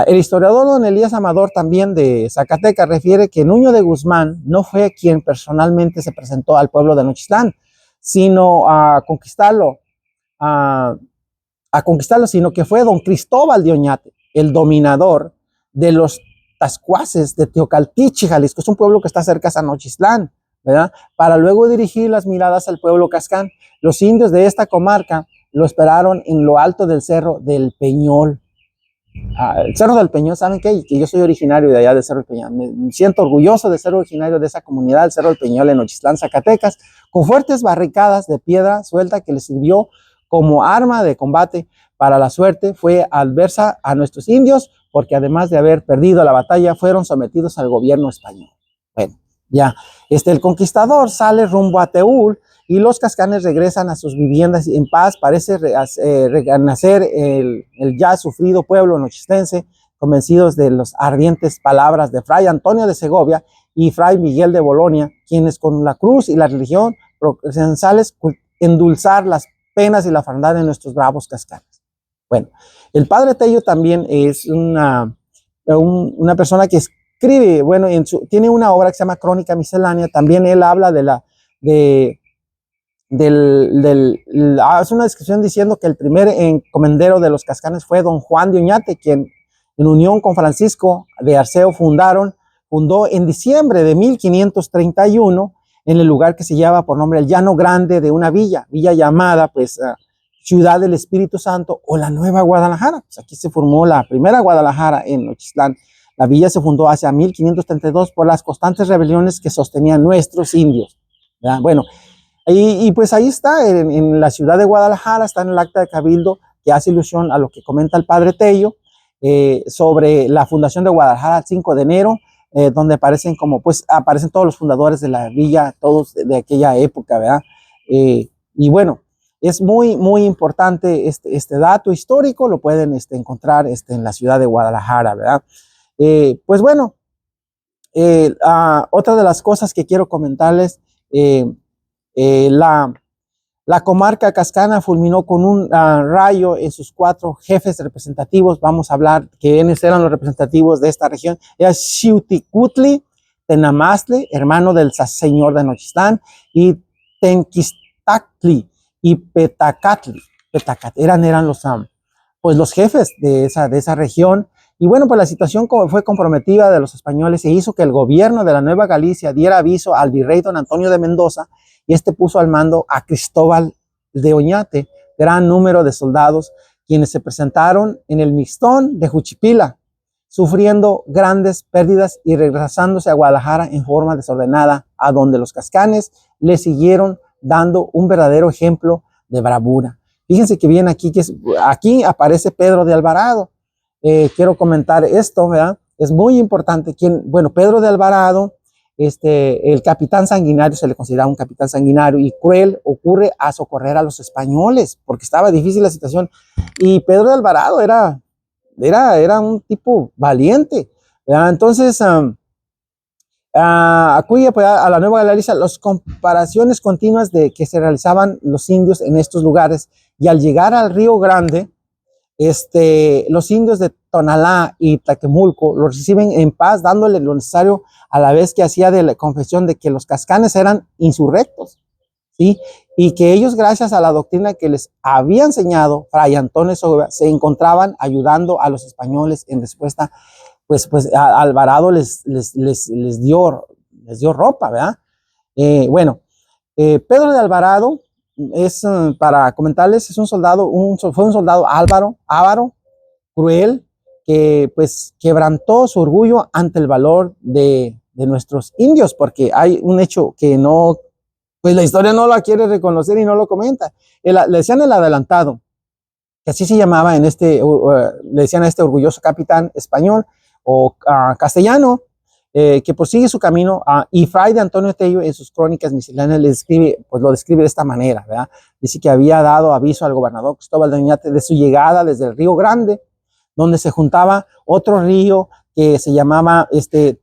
el historiador don Elías Amador, también de Zacatecas, refiere que Nuño de Guzmán no fue quien personalmente se presentó al pueblo de Nochistlán, sino a conquistarlo, sino que fue don Cristóbal de Oñate, el dominador de los tascuaces de Teocaltiche, Jalisco. Es un pueblo que está cerca de Nochistlán, ¿verdad? Para luego dirigir las miradas al pueblo cascán. Los indios de esta comarca lo esperaron en lo alto del Cerro del Peñol. El Cerro del Peñol, ¿saben qué? Que yo soy originario de allá del Cerro del Peñol. Me siento orgulloso de ser originario de esa comunidad, el Cerro del Peñol en Nochistlán, Zacatecas, con fuertes barricadas de piedra suelta que les sirvió como arma de combate. Para la suerte fue adversa a nuestros indios, porque además de haber perdido la batalla, fueron sometidos al gobierno español. Bueno, ya, el conquistador sale rumbo a Teúl y los cascanes regresan a sus viviendas en paz. Parece renacer el ya sufrido pueblo nochistense, convencidos de las ardientes palabras de Fray Antonio de Segovia y Fray Miguel de Bolonia, quienes con la cruz y la religión procensales endulzar las penas y la orfandad de nuestros bravos cascanes. Bueno, el padre Tello también es una persona que escribe, bueno, tiene una obra que se llama Crónica Miscelánea. También él habla hace una descripción diciendo que el primer encomendero de los cascanes fue don Juan de Oñate, quien en unión con Francisco de Arceo fundó en diciembre de 1531 en el lugar que se llama por nombre el Llano Grande de una villa llamada pues Ciudad del Espíritu Santo o la Nueva Guadalajara. Pues aquí se formó la primera Guadalajara en Nochistlán. La villa se fundó hacia 1532 por las constantes rebeliones que sostenían nuestros indios, ¿verdad? Bueno, y pues ahí está, en la ciudad de Guadalajara, está en el acta de cabildo que hace ilusión a lo que comenta el padre Tello sobre la fundación de Guadalajara el 5 de enero donde aparecen como, pues, aparecen todos los fundadores de la villa, todos de aquella época, ¿verdad? Y bueno, es muy, muy importante este dato histórico, lo pueden encontrar en la ciudad de Guadalajara, ¿verdad? Pues bueno, otra de las cosas que quiero comentarles, la comarca cascana fulminó con un rayo en sus 4 jefes representativos. Vamos a hablar quiénes eran los representativos de esta región. Era Xiuticutli, Tenamastli, hermano del señor de Nochistlán, y Tenquistactli y Petacatli. Eran los jefes de esa región. Y bueno, pues la situación fue comprometida de los españoles e hizo que el gobierno de la Nueva Galicia diera aviso al virrey don Antonio de Mendoza, y puso al mando a Cristóbal de Oñate, gran número de soldados, quienes se presentaron en el Mixtón de Juchipila, sufriendo grandes pérdidas y regresándose a Guadalajara en forma desordenada, a donde los cascanes le siguieron dando un verdadero ejemplo de bravura. Fíjense que bien aquí, aquí aparece Pedro de Alvarado. Quiero comentar esto, ¿verdad? Es muy importante. Pedro de Alvarado, el capitán sanguinario, se le considera un capitán sanguinario y cruel, ocurre a socorrer a los españoles porque estaba difícil la situación. Y Pedro de Alvarado era un tipo valiente, ¿verdad? Entonces, acuye pues, a la Nueva Galicia las comparaciones continuas de que se realizaban los indios en estos lugares, y al llegar al Río Grande, los indios de Tonalá y Taquemulco lo reciben en paz, dándole lo necesario, a la vez que hacía de la confesión de que los cascanes eran insurrectos, ¿sí? Y que ellos, gracias a la doctrina que les había enseñado Fray Antonio Segovia, se encontraban ayudando a los españoles. En respuesta, pues Alvarado les dio ropa, ¿verdad? Pedro de Alvarado para comentarles, fue un soldado avaro, cruel, que pues quebrantó su orgullo ante el valor de nuestros indios, porque hay un hecho que no, pues la historia no la quiere reconocer y no lo comenta. Le decían el adelantado, que así se llamaba le decían a este orgulloso capitán español o castellano, que prosigue su camino, y Fray de Antonio Tello en sus crónicas misceláneas lo describe de esta manera, ¿verdad? Dice que había dado aviso al gobernador Cristóbal de Oñate de su llegada desde el Río Grande, donde se juntaba otro río que se llamaba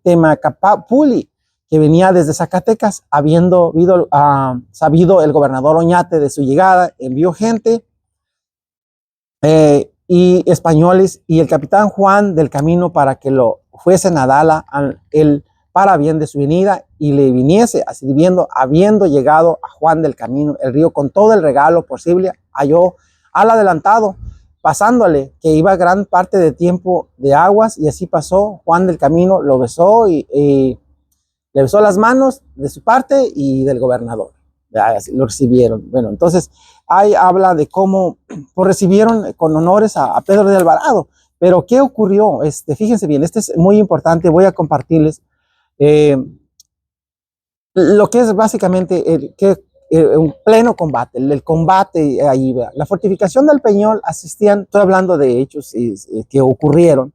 Temacapuli, que venía desde Zacatecas. Habiendo sabido el gobernador Oñate de su llegada, envió gente y españoles y el capitán Juan del Camino para que lo fuesen a dar el para bien de su venida, y le viniese sirviendo. Habiendo llegado a Juan del Camino, el río con todo el regalo posible, halló al adelantado, pasándole que iba gran parte de tiempo de aguas, y así pasó. Juan del Camino lo besó y le besó las manos de su parte y del gobernador. Lo recibieron. Bueno, entonces ahí habla de cómo pues, recibieron con honores a Pedro de Alvarado. Pero ¿qué ocurrió? Fíjense bien, es muy importante. Voy a compartirles lo que es básicamente un pleno combate, el combate ahí. La fortificación del Peñol estoy hablando de hechos que ocurrieron.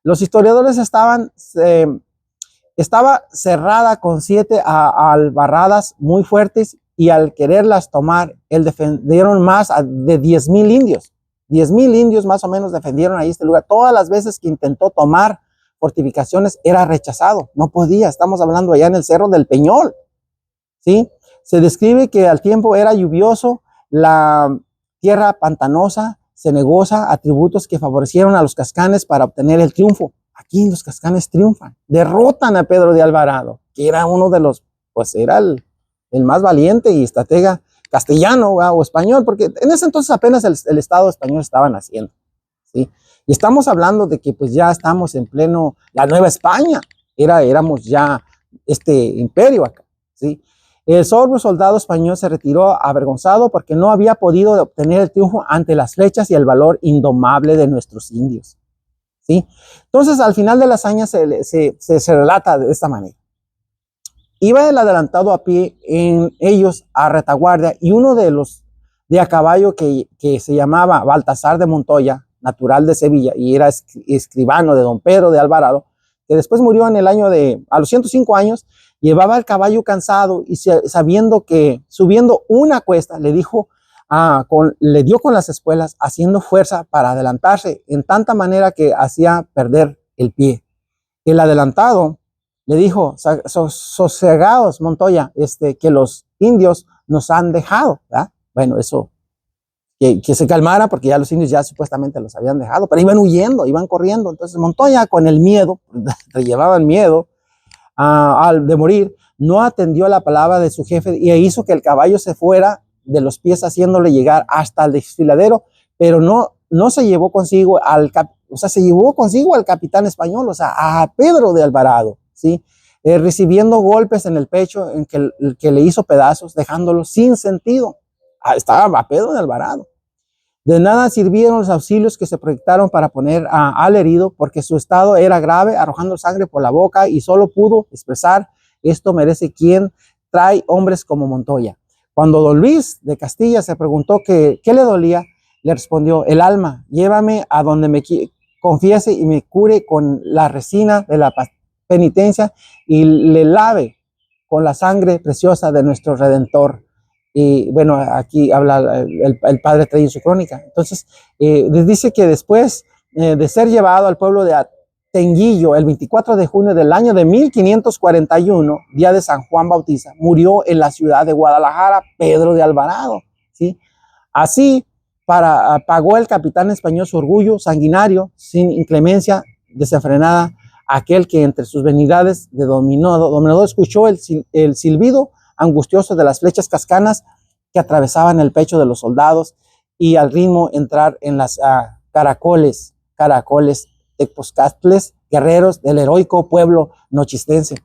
Los historiadores estaba cerrada con 7 albarradas muy fuertes, y al quererlas tomar, defendieron más de 10,000 indios. 10,000 indios más o menos defendieron ahí este lugar. Todas las veces que intentó tomar fortificaciones era rechazado, no podía. Estamos hablando allá en el Cerro del Peñol, ¿sí? Se describe que al tiempo era lluvioso, la tierra pantanosa, cenegosa, atributos que favorecieron a los cascanes para obtener el triunfo. Aquí los cascanes triunfan, derrotan a Pedro de Alvarado, que era uno de los, pues era el más valiente y estratega castellano o español, porque en ese entonces apenas el Estado español estaba naciendo, ¿sí? Y estamos hablando de que pues ya estamos en pleno, la Nueva España, éramos ya imperio acá, ¿sí? El soldado español se retiró avergonzado porque no había podido obtener el triunfo ante las flechas y el valor indomable de nuestros indios, ¿sí? Entonces, al final de la hazaña se relata de esta manera. Iba el adelantado a pie en ellos a retaguardia, y uno de los de a caballo que se llamaba Baltasar de Montoya, natural de Sevilla, y era escribano de don Pedro de Alvarado, que después murió en el año a los 105 años, llevaba el caballo cansado y sabiendo que subiendo una cuesta, le dio con las espuelas, haciendo fuerza para adelantarse, en tanta manera que hacía perder el pie. El adelantado le dijo: sosegaos, Montoya, que los indios nos han dejado, ¿verdad? Bueno, eso, que se calmara, porque ya los indios ya supuestamente los habían dejado, pero iban huyendo, iban corriendo. Entonces Montoya, con el miedo, le llevaban miedo de morir, no atendió a la palabra de su jefe y hizo que el caballo se fuera de los pies, haciéndole llegar hasta el desfiladero, pero no se llevó consigo se llevó consigo al capitán español, o sea, a Pedro de Alvarado, ¿sí? Recibiendo golpes en el pecho, en que le hizo pedazos, dejándolo sin sentido. Estaba a Pedro de Alvarado. De nada sirvieron los auxilios que se proyectaron para poner al herido, porque su estado era grave, arrojando sangre por la boca, y solo pudo expresar: esto merece quien trae hombres como Montoya. Cuando don Luis de Castilla se preguntó qué le dolía, le respondió: el alma, llévame a donde me confiese y me cure con la resina de la penitencia y le lave con la sangre preciosa de nuestro Redentor. Y bueno, aquí habla el padre trae en su crónica. Entonces, les dice que después de ser llevado al pueblo de Tenguillo, el 24 de junio del año de 1541, día de San Juan Bautista, murió en la ciudad de Guadalajara Pedro de Alvarado, ¿sí? Así pagó el capitán español su orgullo sanguinario, sin inclemencia desenfrenada, aquel que entre sus venidades de dominador escuchó el silbido angustioso de las flechas cascanas que atravesaban el pecho de los soldados, y al ritmo entrar en las caracoles tepozcatles, guerreros del heroico pueblo nochistense.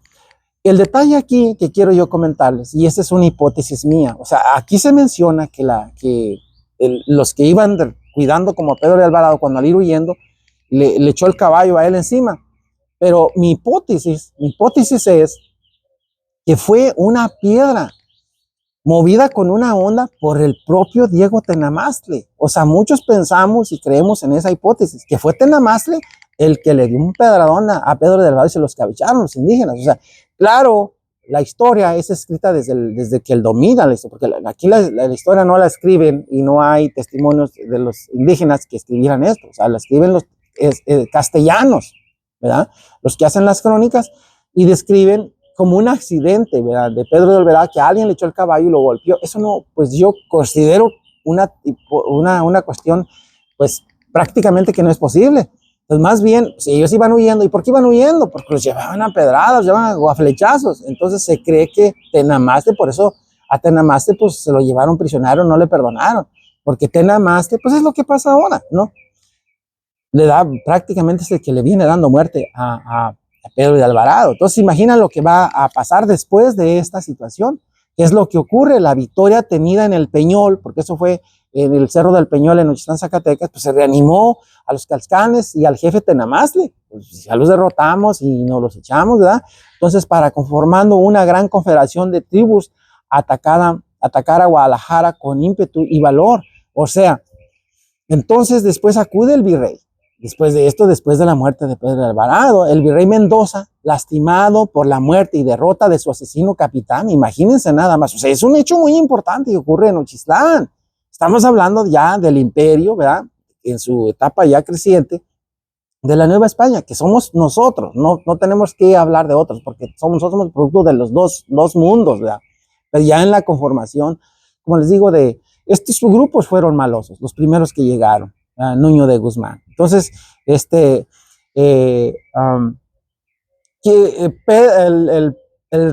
El detalle aquí que quiero yo comentarles, y esta es una hipótesis mía, o sea, aquí se menciona que los que iban cuidando como Pedro de Alvarado, cuando al ir huyendo, le echó el caballo a él encima. Pero mi hipótesis es que fue una piedra movida con una onda por el propio Diego Tenamastli. O sea, muchos pensamos y creemos en esa hipótesis, que fue Tenamastli el que le dio un pedradón a Pedro de Alvarado y se los cabecharon los indígenas. O sea, claro, la historia es escrita desde que él domina la historia, porque aquí la historia no la escriben y no hay testimonios de los indígenas que escribieran esto. O sea, la escriben los castellanos, ¿verdad? Los que hacen las crónicas y describen como un accidente, ¿verdad? De Pedro de Alvarado, que alguien le echó el caballo y lo golpeó. Eso no, pues yo considero una cuestión, pues prácticamente que no es posible. Entonces, más bien, si ellos iban huyendo, ¿y por qué iban huyendo? Porque los llevaban a pedradas, los llevaban a flechazos. Entonces se cree que Tenamaste, por eso a Tenamaste, pues se lo llevaron prisionero, no le perdonaron. Porque Tenamaste, pues es lo que pasa ahora, ¿no? Le da prácticamente es el que le viene dando muerte a Pedro de Alvarado. Entonces, imagina lo que va a pasar después de esta situación. ¿Qué es lo que ocurre? La victoria tenida en el Peñol, porque eso fue en el Cerro del Peñol en Nochitlán, Zacatecas, pues se reanimó a los calcanes y al jefe Tenamastli. Pues ya los derrotamos y nos los echamos, ¿verdad? Entonces, conformando una gran confederación de tribus, atacar a Guadalajara con ímpetu y valor. O sea, entonces después acude el virrey. Después de esto, después de la muerte de Pedro de Alvarado, el virrey Mendoza, lastimado por la muerte y derrota de su asesino capitán, imagínense nada más. O sea, es un hecho muy importante que ocurre en Nochistlán. Estamos hablando ya del imperio, ¿verdad? En su etapa ya creciente, de la Nueva España, que somos nosotros. No tenemos que hablar de otros, porque nosotros somos producto de los dos mundos, ¿verdad? Pero ya en la conformación, como les digo, estos grupos fueron malosos, los primeros que llegaron. Nuño de Guzmán. Entonces, el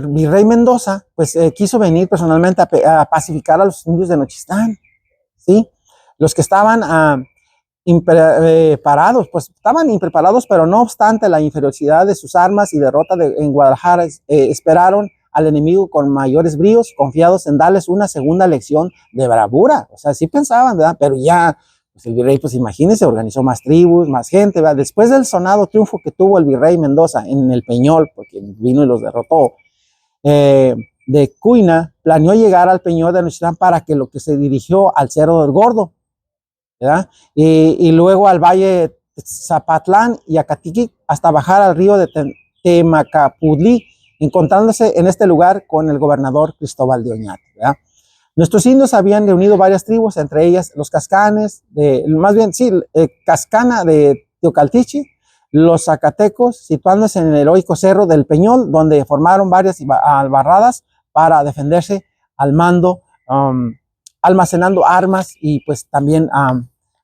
virrey Mendoza, pues quiso venir personalmente a pacificar a los indios de Nochistlán, ¿sí? Los que estaban impreparados, pues estaban impreparados, pero no obstante la inferioridad de sus armas y derrota en Guadalajara, esperaron al enemigo con mayores bríos, confiados en darles una segunda lección de bravura. O sea, sí pensaban, ¿verdad? Pero ya pues el virrey, pues imagínense, organizó más tribus, más gente, ¿verdad? Después del sonado triunfo que tuvo el virrey Mendoza en el Peñol, porque vino y los derrotó, de Cuina, planeó llegar al Peñol de Nochistlán para lo que se dirigió al Cerro del Gordo, ¿verdad? Y luego al Valle Zapatlán y Acatiquic hasta bajar al río de Temacapudlí, encontrándose en este lugar con el gobernador Cristóbal de Oñate, ¿verdad? Nuestros indios habían reunido varias tribus, entre ellas los Cascanes, Cascana de Teocaltichi, los Zacatecos, situándose en el heroico cerro del Peñol, donde formaron varias albarradas para defenderse al mando, almacenando armas y pues también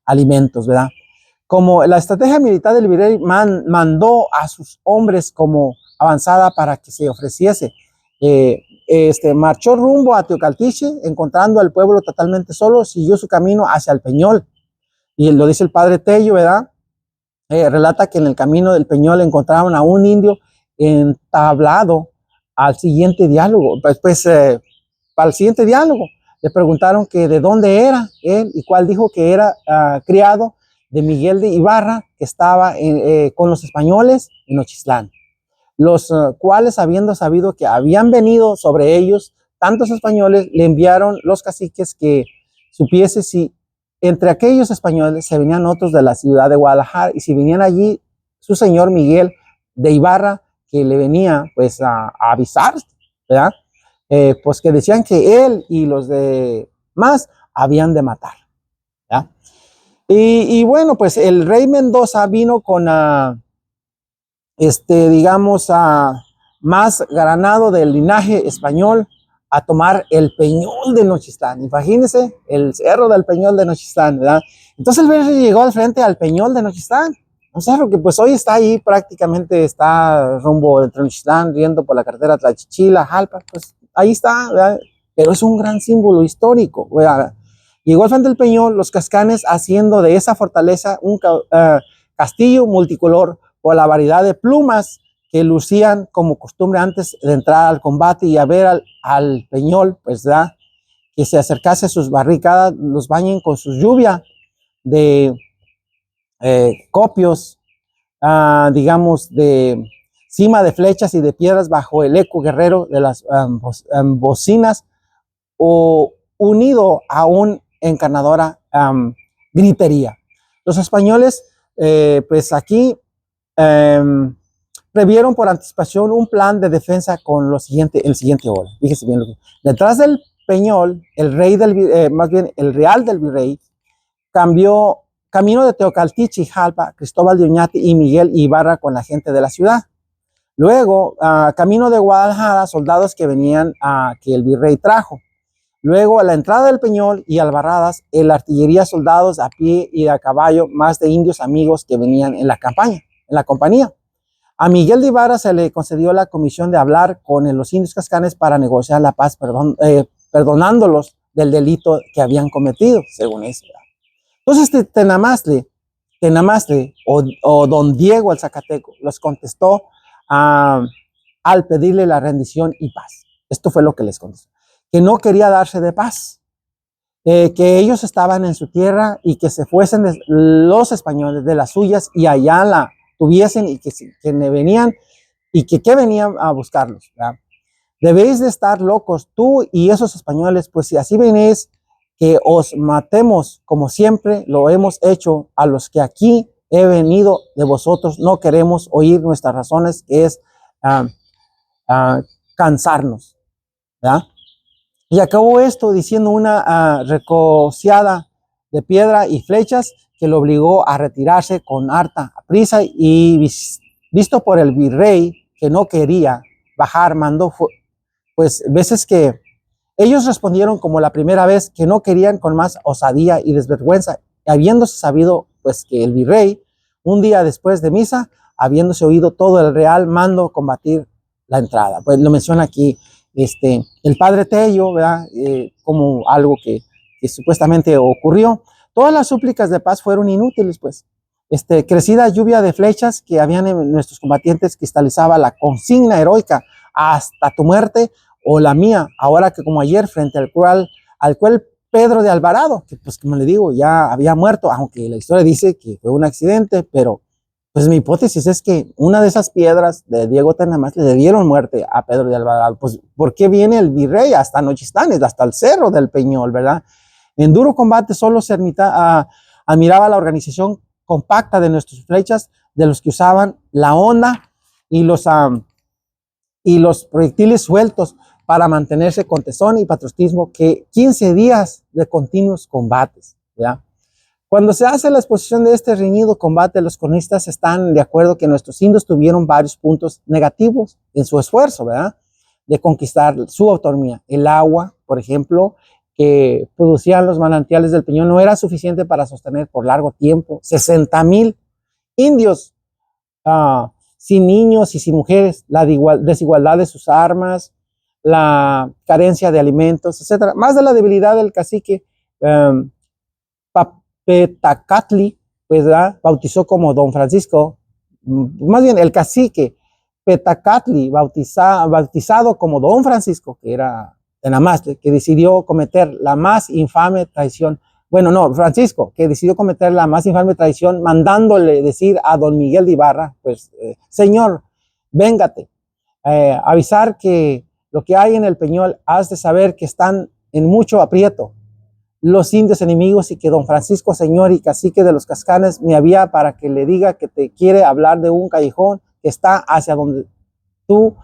alimentos, ¿verdad? Como la estrategia militar del virrey mandó a sus hombres como avanzada para que se ofreciese. Marchó rumbo a Teocaltiche, encontrando al pueblo totalmente solo, siguió su camino hacia el Peñol. Y lo dice el padre Tello, ¿verdad? Relata que en el camino del Peñol encontraron a un indio entablado al siguiente diálogo. Para el siguiente diálogo, le preguntaron que de dónde era él, y cuál dijo que era criado de Miguel de Ibarra, que estaba con los españoles en Nochistlán, los cuales, habiendo sabido que habían venido sobre ellos tantos españoles, le enviaron los caciques que supiese si entre aquellos españoles se venían otros de la ciudad de Guadalajara, y si venían allí su señor Miguel de Ibarra, que le venía pues a avisar, ¿verdad? Pues que decían que él y los demás habían de matar, ¿verdad? Y bueno, pues el rey Mendoza vino con, digamos, más granado del linaje español a tomar el Peñol de Nochistlán. Imagínense, el cerro del Peñol de Nochistlán, ¿verdad? Entonces el rey llegó al frente al Peñol de Nochistlán, un cerro que pues hoy está ahí, prácticamente está rumbo entre Nochistlán, riendo por la carretera Tlachichila, Jalpa, pues ahí está, ¿verdad? Pero es un gran símbolo histórico, ¿verdad? Llegó al frente del Peñol, los Cascanes, haciendo de esa fortaleza un castillo multicolor por la variedad de plumas que lucían como costumbre antes de entrar al combate, y a ver al Peñol, pues, ¿verdad?, que se acercase a sus barricadas, los bañen con su lluvia de copios, digamos, de cima de flechas y de piedras bajo el eco guerrero de las bocinas, o unido a una encarnadora gritería. Los españoles, pues aquí, previeron por anticipación un plan de defensa con el siguiente orden. Fíjese bien, detrás del Peñol, el real del virrey, camino de Teocaltiche y Jalpa, Cristóbal de Oñate y Miguel Ibarra con la gente de la ciudad. Luego, camino de Guadalajara, soldados que venían que el virrey trajo. Luego, a la entrada del Peñol y albarradas, la artillería, soldados a pie y a caballo, más de indios amigos que venían en la compañía. A Miguel de Ibarra se le concedió la comisión de hablar con los indios Cascanes para negociar la paz, perdonándolos del delito que habían cometido, según eso. Entonces Tenamazle o don Diego el Zacateco los contestó al pedirle la rendición y paz. Esto fue lo que les contestó: que no quería darse de paz, que ellos estaban en su tierra y que se fuesen los españoles de las suyas y allá la tuviesen, y que venían y que venían a buscarlos, ¿verdad? Debéis de estar locos tú y esos españoles, pues si así venís, que os matemos como siempre lo hemos hecho a los que aquí he venido de vosotros. No queremos oír nuestras razones, que es cansarnos, ¿verdad? Y acabó esto diciendo una recociada de piedra y flechas que lo obligó a retirarse con harta prisa, y visto por el virrey que no quería bajar, mandó pues veces que ellos respondieron como la primera vez, que no querían, con más osadía y desvergüenza, habiéndose sabido pues que el virrey, un día después de misa, habiéndose oído todo el real, mandó combatir la entrada. Pues lo menciona aquí el padre Tello, ¿verdad? Como algo que supuestamente ocurrió. Todas las súplicas de paz fueron inútiles, pues. Crecida lluvia de flechas que habían en nuestros combatientes cristalizaba la consigna heroica: hasta tu muerte o la mía, ahora que como ayer, frente al cual Pedro de Alvarado, que pues como le digo, ya había muerto, aunque la historia dice que fue un accidente, pero pues mi hipótesis es que una de esas piedras de Diego Tenamazle le dieron muerte a Pedro de Alvarado. Pues, ¿por qué viene el virrey hasta Nochistlán, hasta el cerro del Peñol, verdad? En duro combate solo se admiraba la organización compacta de nuestras flechas, de los que usaban la honda y los proyectiles sueltos para mantenerse con tesón y patriotismo, que 15 días de continuos combates, ¿ya? Cuando se hace la exposición de este reñido combate, los cronistas están de acuerdo que nuestros indios tuvieron varios puntos negativos en su esfuerzo, ¿verdad?, de conquistar su autonomía. El agua, por ejemplo, que producían los manantiales del Peñón, no era suficiente para sostener por largo tiempo 60,000 indios, sin niños y sin mujeres, la desigualdad de sus armas, la carencia de alimentos, etcétera. Más de la debilidad del cacique Petacatli, pues, bautizó como Don Francisco, más bien el cacique Petacatli, bautizado como Don Francisco, que era de Namaste, que decidió cometer la más infame traición. Bueno, no, Francisco, que decidió cometer la más infame traición, mandándole decir a Don Miguel de Ibarra, pues, señor, véngate, avisar que lo que hay en el Peñol, has de saber que están en mucho aprieto los indios enemigos, y que Don Francisco, señor y cacique de los Cascanes, me había para que le diga que te quiere hablar de un callejón que está hacia donde tú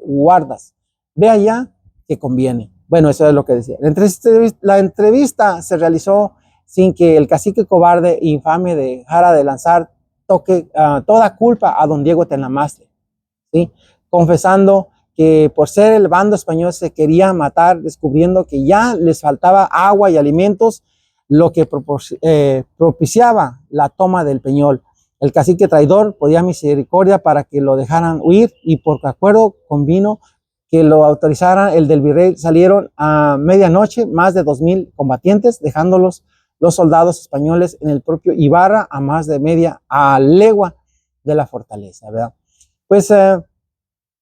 guardas. Ve allá que conviene. Bueno, eso es lo que decía. La entrevista se realizó sin que el cacique cobarde e infame dejara de lanzar toda culpa a don Diego Tenamaste, ¿sí?, confesando que por ser el bando español se quería matar, descubriendo que ya les faltaba agua y alimentos, lo que propiciaba la toma del Peñol. El cacique traidor podía misericordia para que lo dejaran huir, y por acuerdo convino que lo autorizaran el del virrey. Salieron a medianoche más de 2,000 combatientes, dejándolos los soldados españoles en el propio Ibarra, a más de media legua de la fortaleza, ¿verdad? Pues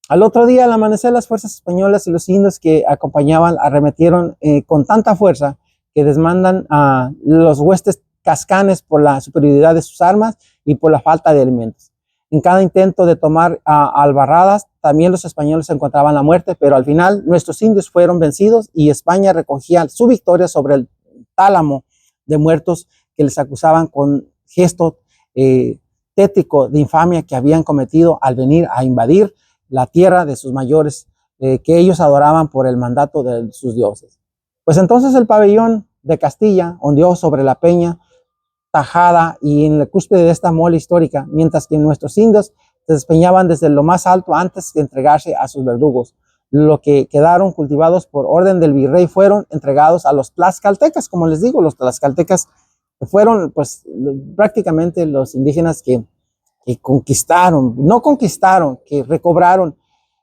al otro día, al amanecer, las fuerzas españolas y los indios que acompañaban arremetieron con tanta fuerza que desmandan a los huestes cascanes por la superioridad de sus armas y por la falta de alimentos. En cada intento de tomar albarradas, también los españoles encontraban la muerte, pero al final nuestros indios fueron vencidos y España recogía su victoria sobre el tálamo de muertos que les acusaban con gesto tétrico de infamia que habían cometido al venir a invadir la tierra de sus mayores, que ellos adoraban por el mandato de sus dioses. Pues entonces el pabellón de Castilla ondeó sobre la peña Tajada y en la cúspide de esta mole histórica, mientras que nuestros indios se despeñaban desde lo más alto antes de entregarse a sus verdugos. Lo que quedaron cultivados por orden del virrey fueron entregados a los tlaxcaltecas. Como les digo, los tlaxcaltecas fueron, pues, prácticamente los indígenas que conquistaron, que recobraron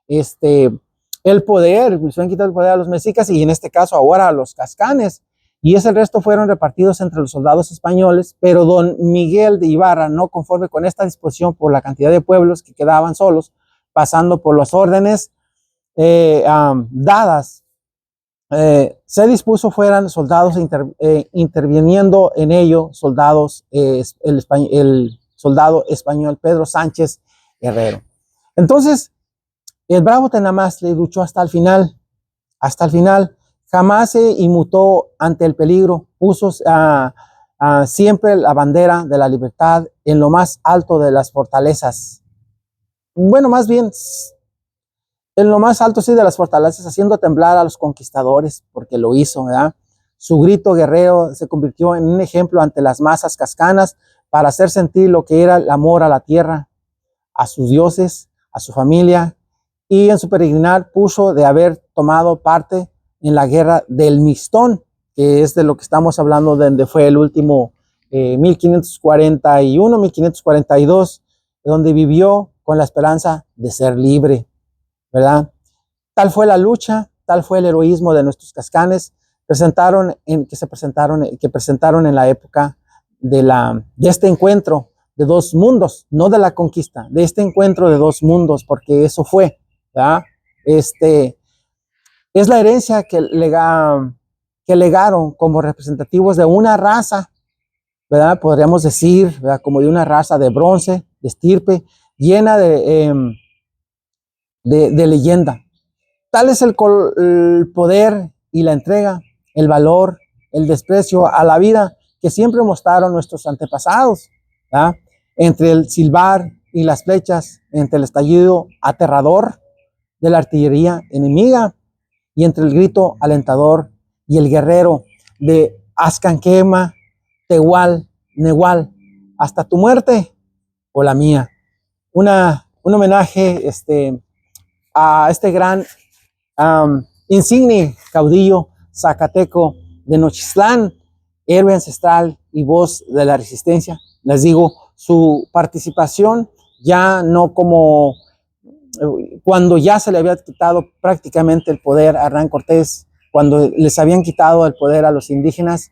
el poder, se han quitado el poder a los mexicas y en este caso ahora a los cascanes, y ese resto fueron repartidos entre los soldados españoles. Pero don Miguel de Ibarra, no conforme con esta disposición por la cantidad de pueblos que quedaban solos, pasando por las órdenes dadas, se dispuso fueran soldados interviniendo en ello soldados, el soldado español Pedro Sánchez Herrero. Entonces, el bravo Tenamaste luchó hasta el final, jamás se inmutó ante el peligro, puso siempre la bandera de la libertad en lo más alto de las fortalezas. Bueno, más bien, en lo más alto, sí, de las fortalezas, haciendo temblar a los conquistadores, porque lo hizo, ¿verdad? Su grito guerrero se convirtió en un ejemplo ante las masas cascanas para hacer sentir lo que era el amor a la tierra, a sus dioses, a su familia, y en su peregrinar puso de haber tomado parte en la guerra del Mixtón, que es de lo que estamos hablando, donde fue el último 1541, 1542, donde vivió con la esperanza de ser libre, ¿verdad? Tal fue la lucha, tal fue el heroísmo de nuestros cascanes, que presentaron en la época de este encuentro de dos mundos, no de la conquista, de este encuentro de dos mundos, porque eso fue, ¿verdad? Es la herencia que legaron como representativos de una raza, ¿verdad? Podríamos decir, ¿verdad?, como de una raza de bronce, de estirpe, llena de leyenda. Tal es el poder y la entrega, el valor, el desprecio a la vida que siempre mostraron nuestros antepasados, ¿verdad? Entre el silbar y las flechas, entre el estallido aterrador de la artillería enemiga y entre el grito alentador y el guerrero de Azcanquema, Tehual, Nehual, hasta tu muerte o la mía. Un homenaje a este gran insigne caudillo zacateco de Nochistlán, héroe ancestral y voz de la resistencia. Les digo, su participación ya no como cuando ya se le había quitado prácticamente el poder a Hernán Cortés, cuando les habían quitado el poder a los indígenas,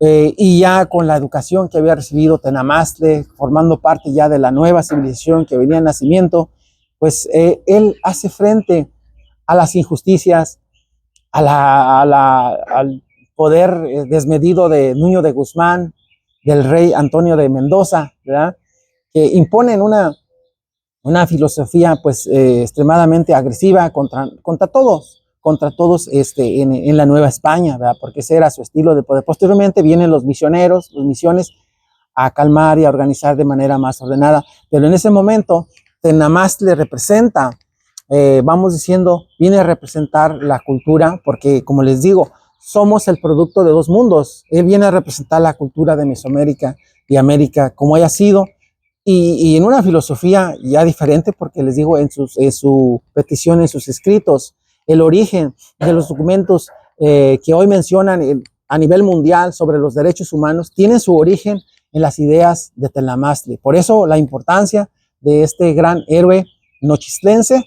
y ya con la educación que había recibido Tenamastle, formando parte ya de la nueva civilización que venía en nacimiento, pues él hace frente a las injusticias, al poder desmedido de Nuño de Guzmán, del rey Antonio de Mendoza, ¿verdad? Que imponen una filosofía pues extremadamente agresiva contra todos en la Nueva España, ¿verdad? Porque ese era su estilo de poder. Posteriormente vienen los misiones a calmar y a organizar de manera más ordenada, pero en ese momento Tenamastle representa, vamos diciendo, viene a representar la cultura, porque como les digo, somos el producto de dos mundos. Él viene a representar la cultura de Mesoamérica y América, como haya sido, y en una filosofía ya diferente, porque les digo, en su petición, en sus escritos, el origen de los documentos que hoy mencionan a nivel mundial sobre los derechos humanos, tienen su origen en las ideas de Tenamastle. Por eso la importancia de este gran héroe nochistlense,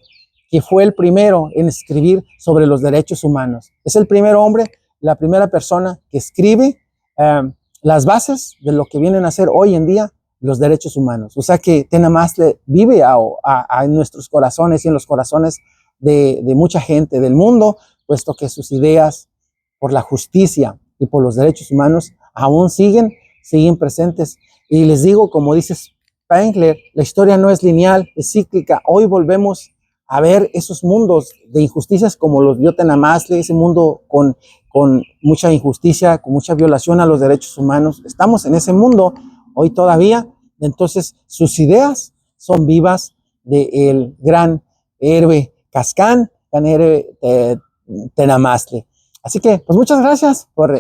que fue el primero en escribir sobre los derechos humanos. Es el primer hombre, la primera persona que escribe las bases de lo que vienen a ser hoy en día los derechos humanos. O sea que Tenamastle vive en nuestros corazones y en los corazones de mucha gente del mundo, puesto que sus ideas por la justicia y por los derechos humanos aún siguen presentes. Y les digo, como dice Spengler, la historia no es lineal, es cíclica. Hoy volvemos a ver esos mundos de injusticias como los vio Tenamastle, ese mundo con mucha injusticia, con mucha violación a los derechos humanos. Estamos en ese mundo hoy todavía. Entonces sus ideas son vivas del gran héroe Cascán, gran héroe Tenamastle. Así que pues muchas gracias por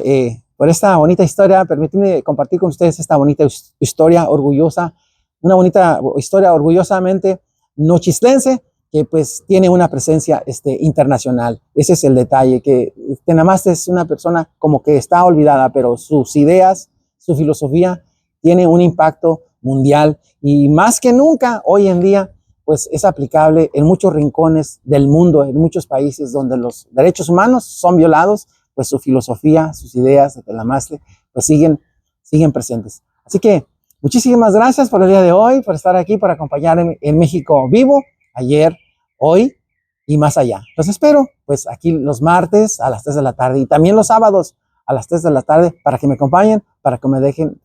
esta bonita historia. Permítanme compartir con ustedes esta bonita historia orgullosa, una bonita historia orgullosamente nochistlense, que pues tiene una presencia internacional. Ese es el detalle, que Tenamastle es una persona como que está olvidada, pero sus ideas, su filosofía tiene un impacto mundial, y más que nunca hoy en día pues es aplicable en muchos rincones del mundo, en muchos países donde los derechos humanos son violados, pues su filosofía, sus ideas de Tenamastle pues siguen presentes. Así que muchísimas gracias por el día de hoy, por estar aquí, por acompañarme en México Vivo, ayer, hoy y más allá. Los espero pues aquí los martes a las 3 de la tarde y también los sábados a las 3 de la tarde para que me acompañen, para que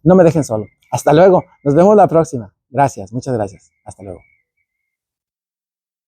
no me dejen solo. Hasta luego, nos vemos la próxima. Gracias, muchas gracias. Hasta luego.